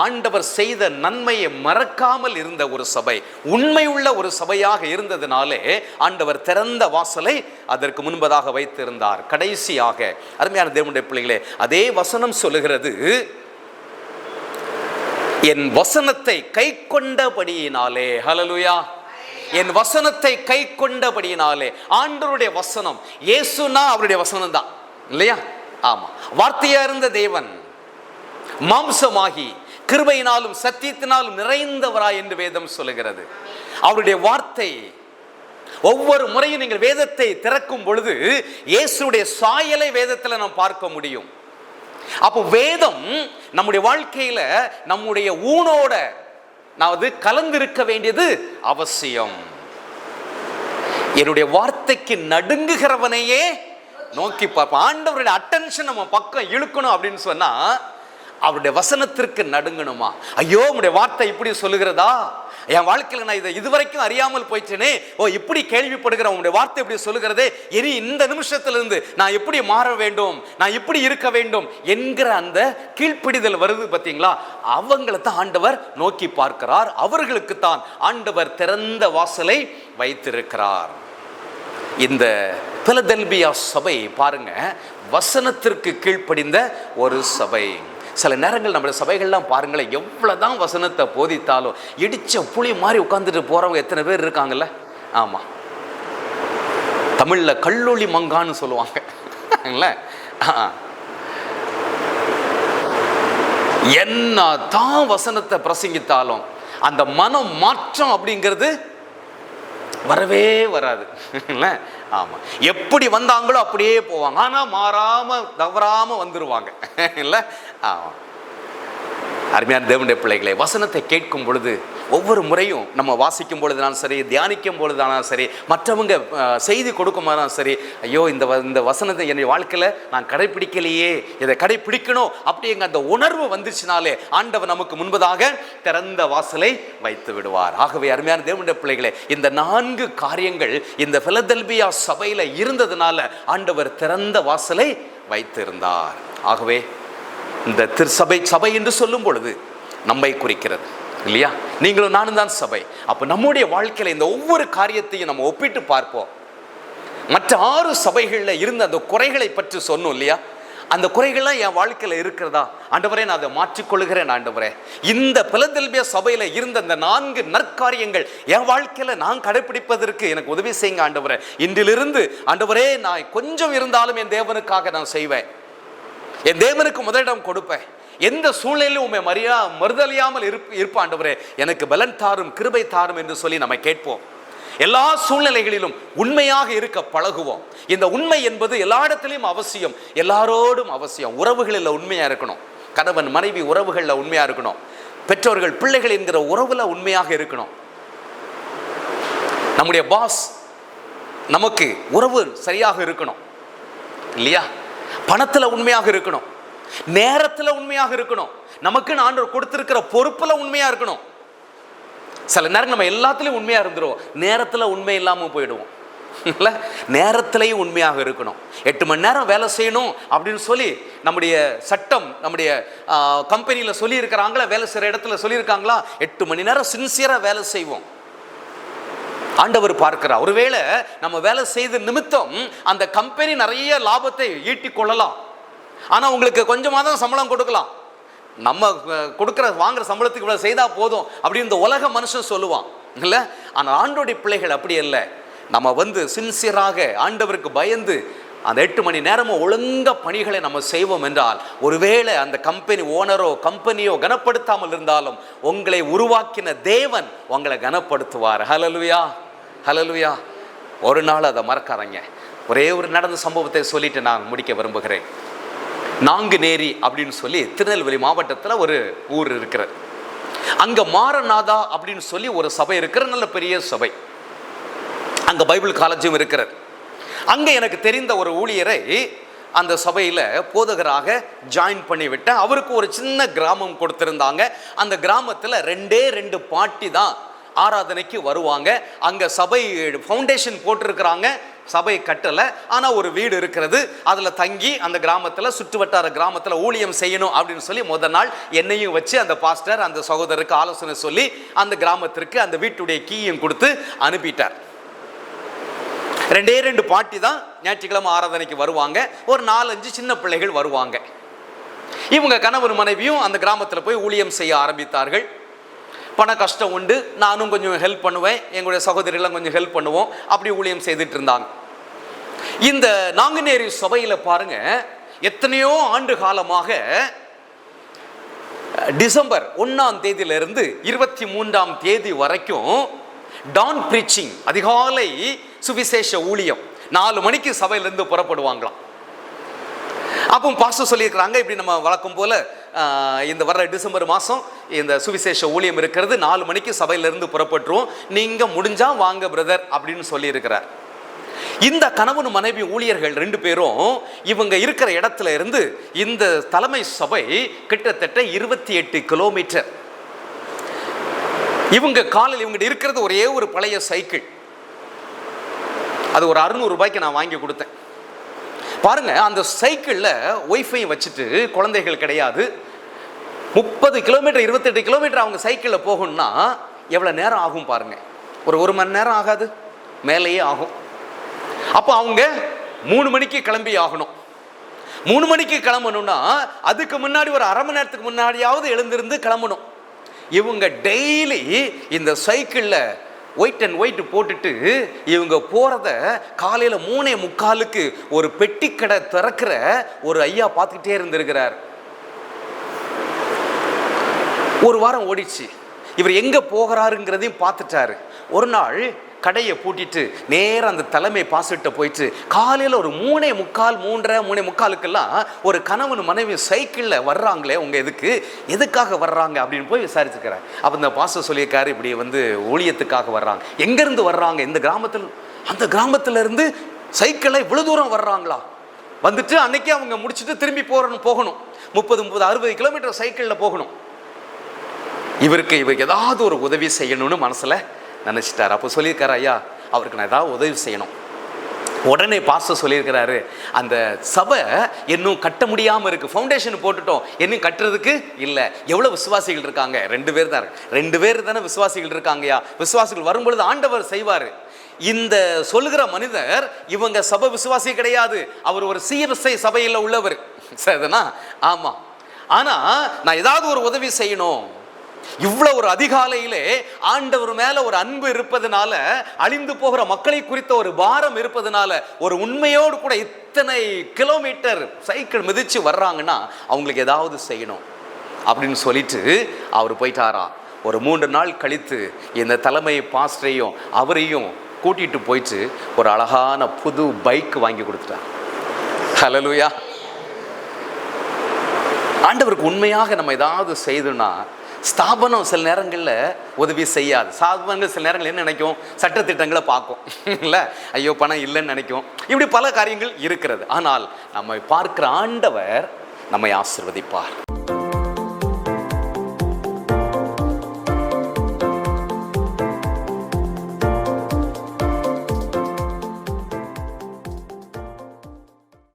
[SPEAKER 1] ஆண்டவர் செய்த நன்மையை மறக்காமல் இருந்த ஒரு சபை, உண்மையுள்ள ஒரு சபையாக இருந்ததினாலே ஆண்டவர் திறந்த வாசலை அதற்கு முன்பதாக வைத்திருந்தார். கடைசியாக அருமையான தேவனுடைய பிள்ளைகளே, அதே வசனம் சொல்லுகிறது, என் வசனத்தை கை கொண்டபடியினாலே. ஹல்லேலூயா. என் வசனத்தை கை கொண்டபடியினாலே. ஆண்டவருடைய வசனம், இயேசுனா அவருடைய வசனம் தான் இல்லையா? ஆமா. வார்த்தையா இருந்த தேவன் மாம்சமாகி கிருபையினாலும் சத்தியத்தினாலும் நிறைந்தவராய் என்று வேதம் சொல்லுகிறது. அவருடைய வார்த்தை ஒவ்வொரு முறையும் நீங்கள் வேதத்தை திறக்கும் பொழுது இயேசுடைய சாயலை வேதத்தில் நாம் பார்க்க முடியும். அப்போ வேதம் நம்முடைய வாழ்க்கையில நம்முடைய ஊனோட கலந்திருக்க வேண்டியது அவசியம். என்னுடைய வார்த்தைக்கு நடுங்குகிறவனையே நோக்கி பார்ப்போம். ஆண்டவருடைய அட்டென்ஷன் நம்ம பக்கம் இழுக்கணும் அப்படின்னு சொன்னா அவருடைய வசனத்திற்கு நடுங்கணுமா? ஐயோ, உங்களுடைய வார்த்தை இப்படி சொல்லுகிறதா? என் வாழ்க்கையில் நான் இதை இதுவரைக்கும் அறியாமல் போயிட்டேனே, இப்படி கேள்விப்படுகிற உங்களுடைய வார்த்தை இப்படி சொல்லுகிறதே, இனி இந்த நிமிஷத்திலிருந்து நான் எப்படி மாற வேண்டும், நான் இப்படி இருக்க வேண்டும் என்கிற அந்த கீழ்ப்பிடிதல் வருது பார்த்தீங்களா? அவங்களை தான் ஆண்டவர் நோக்கி பார்க்கிறார். அவர்களுக்கு தான் ஆண்டவர் திறந்த வாசலை வைத்திருக்கிறார். இந்த பிலதெல்பியா சபை பாருங்க, வசனத்திற்கு கீழ்ப்படிந்த ஒரு சபை. சில நேரங்கள் நம்முடைய சபைகள்லாம் பாருங்களேன், எவ்வளவுதான் வசனத்தை போதித்தாலும் இடிச்ச புளி மாதிரி உட்கார்ந்துட்டு போறவங்க எத்தனை பேர் இருக்காங்கல்ல? ஆமா, தமிழ்ல கல்லொளி மங்கான்னு சொல்லுவாங்க. என்ன தான் வசனத்தை பிரசங்கித்தாலும் அந்த மனம் மாற்றம் அப்படிங்கிறது வரவே வராது. ஆமா, எப்படி வந்தாங்களோ அப்படியே போவாங்க. ஆனா மாறாம தவறாம வந்துருவாங்க இல்ல? ஆமா. அருமையான தேவனுடைய பிள்ளைகளை, வசனத்தை கேட்கும் பொழுது ஒவ்வொரு முறையும் நம்ம வாசிக்கும் பொழுதுனாலும் சரி, தியானிக்கும் பொழுதானாலும் சரி, மற்றவங்க செய்தி கொடுக்கும் போதும் சரி, ஐயோ இந்த வசனத்தை என்னுடைய வாழ்க்கையில் நான் கடைப்பிடிக்கலையே, இதை கடைப்பிடிக்கணும் அப்படிங்கிற அந்த உணர்வு வந்துச்சுனாலே ஆண்டவர் நமக்கு முன்பதாக திறந்த வாசலை வைத்து விடுவார். ஆகவே அருமையான தேவனுடைய பிள்ளைகளை, இந்த 4 காரியங்கள் இந்த பிலதெல்பியா சபையில் இருந்ததுனால ஆண்டவர் திறந்த வாசலை வைத்திருந்தார். ஆகவே இந்த சபை என்று சொல்லும் பொழுது நம்மை குறிக்கிறது இல்லையா? நீங்களும் நானும் தான் சபை. அப்போ நம்முடைய வாழ்க்கையில் இந்த ஒவ்வொரு காரியத்தையும் நம்ம ஒப்பிட்டு பார்ப்போம். மற்ற 6 சபைகளில் இருந்த அந்த குறைகளை பற்றி சொன்னோம் இல்லையா? அந்த குறைகள்லாம் என் வாழ்க்கையில் இருக்கிறதா? ஆண்டவரே, நான் அதை மாற்றிக்கொள்கிறேன். ஆண்டவரே, இந்த பிலதெல்பியா சபையில் இருந்த அந்த 4 நற்காரியங்கள் என் வாழ்க்கையில் நான் கடைப்பிடிப்பதற்கு எனக்கு உதவி செய்யுங்க ஆண்டவரே. இன்றிலிருந்து ஆண்டவரே, நான் கொஞ்சம் இருந்தாலும் என் தேவனுக்காக நான் செய்வேன், என் தேவனுக்கு முதலிடம் கொடுப்பேன், எந்த சூழ்நிலையிலும் உண்மை மறுதலியாமல் இருப்ப ஆண்டவரே, எனக்கு பலன் தாரும், கிருபை தாரும் என்று சொல்லி நம்ம கேட்போம். எல்லா சூழ்நிலைகளிலும் உண்மையாக இருக்க பழகுவோம். இந்த உண்மை என்பது எல்லா இடத்திலையும் அவசியம், எல்லாரோடும் அவசியம். உறவுகளில் உண்மையா இருக்கணும், கணவன் மனைவி உறவுகளில் உண்மையா இருக்கணும், பெற்றோர்கள் பிள்ளைகள் என்கிற உறவுல உண்மையாக இருக்கணும். நம்முடைய பாஸ் நமக்கு உறவு சரியாக இருக்கணும் இல்லையா? பணத்தில் உண்மையாக இருக்கணும், நேரத்தில் உண்மையாக இருக்கணும், நமக்கு ஆண்டவர் கொடுத்திருக்கிற பொறுப்புல உண்மையா இருக்கணும். சில நேரம் நம்ம எல்லாத்துலயும் உண்மையா இருந்துருவோம், நேரத்தில் உண்மை இல்லாமல் போயிடுவோம். நேரத்திலையும் உண்மையாக இருக்கணும். 8 மணி நேரம் வேலை செய்யணும் அப்படின்னு சொல்லி நம்முடைய சட்டம், நம்முடைய கம்பெனியில் சொல்லி இருக்கிறாங்களா, வேலை செய்கிற இடத்துல சொல்லியிருக்காங்களா, 8 மணி நேரம் சின்சியராக வேலை செய்வோம். ஆண்டவர் பார்க்கிறார். ஒருவேளை நம்ம வேலை செய்த நிமித்தம் அந்த கம்பெனி நிறைய லாபத்தை ஈட்டி கொள்ளலாம், ஆனால் உங்களுக்கு கொஞ்சமாக தான் சம்பளம் கொடுக்கலாம். நம்ம வாங்குற சம்பளத்துக்கு இவ்வளோ செய்தால் போதும் அப்படின்னு இந்த உலக மனுஷன் சொல்லுவான் இல்லை. ஆனால் ஆண்டோடைய பிள்ளைகள் அப்படி இல்லை. நம்ம சின்சியராக ஆண்டவருக்கு பயந்து அந்த 8 மணி நேரமும் ஒழுங்க பணிகளை நம்ம செய்வோம் என்றால், ஒருவேளை அந்த கம்பெனி ஓனரோ கம்பெனியோ கனப்படுத்தாமல் இருந்தாலும் உங்களை உருவாக்கின தேவன் உங்களை கனப்படுத்துவார். ஹல்லேலூயா, ஹல்லேலூயா. ஒரு நாள் அதை மறக்காதீங்க. ஒரே ஒரு நடந்த சம்பவத்தை சொல்லிட்டு நான் முடிக்க விரும்புகிறேன். நாங்குநேரி அப்படின்னு சொல்லி திருநெல்வேலி மாவட்டத்தில் ஒரு ஊர் இருக்கிறது. அங்கே மாரநாதா அப்படின்னு சொல்லி ஒரு சபை இருக்கிற, நல்ல பெரிய சபை. அங்கே பைபிள் காலேஜும் இருக்கிறது. அங்கே எனக்கு தெரிந்த ஒரு ஊழியரை அந்த சபையில் போதகராக ஜாயின் பண்ணி விட்டேன். அவருக்கு ஒரு சின்ன கிராமம் கொடுத்துருந்தாங்க. அந்த கிராமத்தில் 2 பாட்டி தான் ஆராதனைக்கு வருவாங்க. அங்கே சபை ஃபவுண்டேஷன் போட்டிருக்கிறாங்க, சபை கட்டலை, ஆனால் ஒரு வீடு இருக்கிறது. அதில் தங்கி அந்த கிராமத்தில், சுற்று வட்டார கிராமத்தில் ஊழியம் செய்யணும் அப்படின்னு சொல்லி முதல் நாள் என்னையும் வச்சு அந்த பாஸ்டர் அந்த சகோதரருக்கு ஆலோசனை சொல்லி அந்த கிராமத்திற்கு அந்த வீட்டுடைய கீயும் கொடுத்து அனுப்பிட்டார். 2 பாட்டி தான் ஞாயிற்றுக்கிழமை ஆராதனைக்கு வருவாங்க. ஒரு 4-5 சின்ன பிள்ளைகள் வருவாங்க. இவங்க கணவன் மனைவியும் அந்த கிராமத்தில் போய் ஊழியம் செய்ய ஆரம்பித்தார்கள். பண கஷ்டம் உண்டு, நானும் கொஞ்சம் ஹெல்ப் பண்ணுவேன், எங்களுடைய சகோதரிகளும் கொஞ்சம் ஹெல்ப் பண்ணுவோம், அப்படி ஊழியம் செய்துட்டு இருந்தாங்க. இந்த நாங்குநேரி சபையில் பாருங்க, எத்தனையோ ஆண்டு காலமாக டிசம்பர் 1ஆம் தேதியிலிருந்து 23ஆம் தேதி வரைக்கும் டான் பிரீச்சிங், அதிகாலை சுவிசேஷ ஊழியம் 4 மணிக்கு சபையிலிருந்து புறப்படுவாங்களாம். அப்போ பாஸ்டர் சொல்லியிருக்கிறாங்க, இப்படி நம்ம வழக்கம் போல இந்த வர்ற டிசம்பர் மாதம் இந்த சுவிசேஷ ஊழியம் இருக்கிறது, 4 மணிக்கு சபையிலிருந்து புறப்பட்டுருவோம், நீங்கள் முடிஞ்சா வாங்க பிரதர் அப்படின்னு சொல்லியிருக்கிறார். இந்த கணவன் மனைவி ஊழியர்கள் 2 பேரும் இவங்க இருக்கிற இடத்துல இருந்து இந்த தலைமை சபை கிட்டத்தட்ட 28 கிலோமீட்டர். இவங்க காலையில் இவங்க இருக்கிறது ஒரே ஒரு பழைய சைக்கிள், அது ஒரு 600 ரூபாய்க்கு நான் வாங்கி கொடுத்தேன். பாருங்க, அந்த சைக்கிளில் ஒய்ஃபை வச்சுட்டு, குழந்தைகள் கிடையாது, 30 கிலோமீட்டர் 28 கிலோமீட்டர் அவங்க சைக்கிளில் போகணும்னா எவ்வளோ நேரம் ஆகும் பாருங்க. ஒரு 1 மணி நேரம் ஆகாது, மேலேயே ஆகும். அப்போ அவங்க 3 மணிக்கு கிளம்பி ஆகணும். 3 மணிக்கு கிளம்பணும்னா அதுக்கு முன்னாடி ஒரு அரை மணி நேரத்துக்கு முன்னாடியாவது எழுந்திருந்து கிளம்பணும். இவங்க டெய்லி இந்த சைக்கிளில் ஒயிட் அண்ட் ஒயிட் போட்டுட்டு இவங்க போகிறத காலையில் 3:45 ஒரு பெட்டி கடை திறக்கிற ஒரு ஐயா பார்த்துக்கிட்டே இருந்திருக்கிறார். ஒரு வாரம் ஓடிச்சு, இவர் எங்கே போகிறாருங்கிறதையும் பார்த்துட்டாரு. ஒரு நாள் கடையை பூட்டிட்டு நேராக அந்த தலைமை பாஸ்டர்கிட்ட போயிட்டு காலையில் ஒரு 3:45 ஒரு கணவன் மனைவி சைக்கிளில் வர்றாங்களே, உங்கள் எதுக்காக வர்றாங்க அப்படின்னு போய் விசாரிச்சுக்கிறேன். அப்போ இந்த பாஸ்டர் சொல்லியிருக்காரு, இப்படி வந்து ஊழியத்துக்காக வர்றாங்க. எங்கேருந்து வர்றாங்க? இந்த கிராமத்தில், அந்த கிராமத்தில் இருந்து சைக்கிளில் இவ்வளோ தூரம் வர்றாங்களா? வந்துட்டு அன்னைக்கே அவங்க முடிச்சுட்டு திரும்பி போகணும் 30-60 கிலோமீட்டர் சைக்கிளில் போகணும். இவருக்கு ஏதாவது ஒரு உதவி செய்யணும்னு மனசில் நினச்சிட்டார். அப்போ சொல்லியிருக்காரு, ஐயா அவருக்கு நான் ஏதாவது உதவி செய்யணும். உடனே பாஸ்டர் சொல்லியிருக்கிறாரு, அந்த சபை இன்னும் கட்ட முடியாமல் இருக்குது, ஃபவுண்டேஷன் போட்டுட்டோம், இன்னும் கட்டுறதுக்கு இல்லை. எவ்வளோ விசுவாசிகள் இருக்காங்க? 2 பேர் தான் இருக்கு. 2 பேர் தானே விசுவாசிகள் இருக்காங்கயா. விசுவாசிகள் வரும்பொழுது ஆண்டவர் செய்வார். இந்த சொல்லுகிற மனிதர் இவங்க சபை விசுவாசி கிடையாது, அவர் ஒரு CFSI சபையில் உள்ளவர். சரிதானா? ஆமாம். ஆனால் நான் ஏதாவது ஒரு உதவி செய்யணும். இவ்வளோ ஒரு அதிகாலையிலே ஆண்டவர் மேல ஒரு அன்பு இருப்பதனால, அழிந்து போகிற மக்களை குறித்த ஒரு பாரம் இருப்பதனால, ஒரு உண்மையோடு கூட இத்தனை கிலோமீட்டர் சைக்கிள் மிதிச்சு வர்றாங்கன்னா அவங்களுக்கு ஏதாவது செய்யணும் அப்படின்னு சொல்லிட்டு அவர் போயிட்டாரா. ஒரு 3 நாள் கழித்து இந்த தலைமை பாஸ்டரையும் அவரையும் கூட்டிட்டு போயிட்டு ஒரு அழகான புது பைக் வாங்கி கொடுத்துட்டார். ஹல்லேலூயா. ஆண்டவருக்கு உண்மையாக நம்ம ஏதாவது செய்தோம்னா, ஸ்தாபனம் சில நேரங்களில் உதவி செய்யாது. ஸ்தாபனங்கள் சில நேரங்கள் என்ன நினைக்கும்? சட்டத்திட்டங்களை பார்க்கும், இல்லை ஐயோ பணம் இல்லைன்னு நினைக்கும். இப்படி பல காரியங்கள் இருக்கிறது. ஆனால் நம்மை பார்க்கிற ஆண்டவர் நம்மை ஆசீர்வதிப்பார்.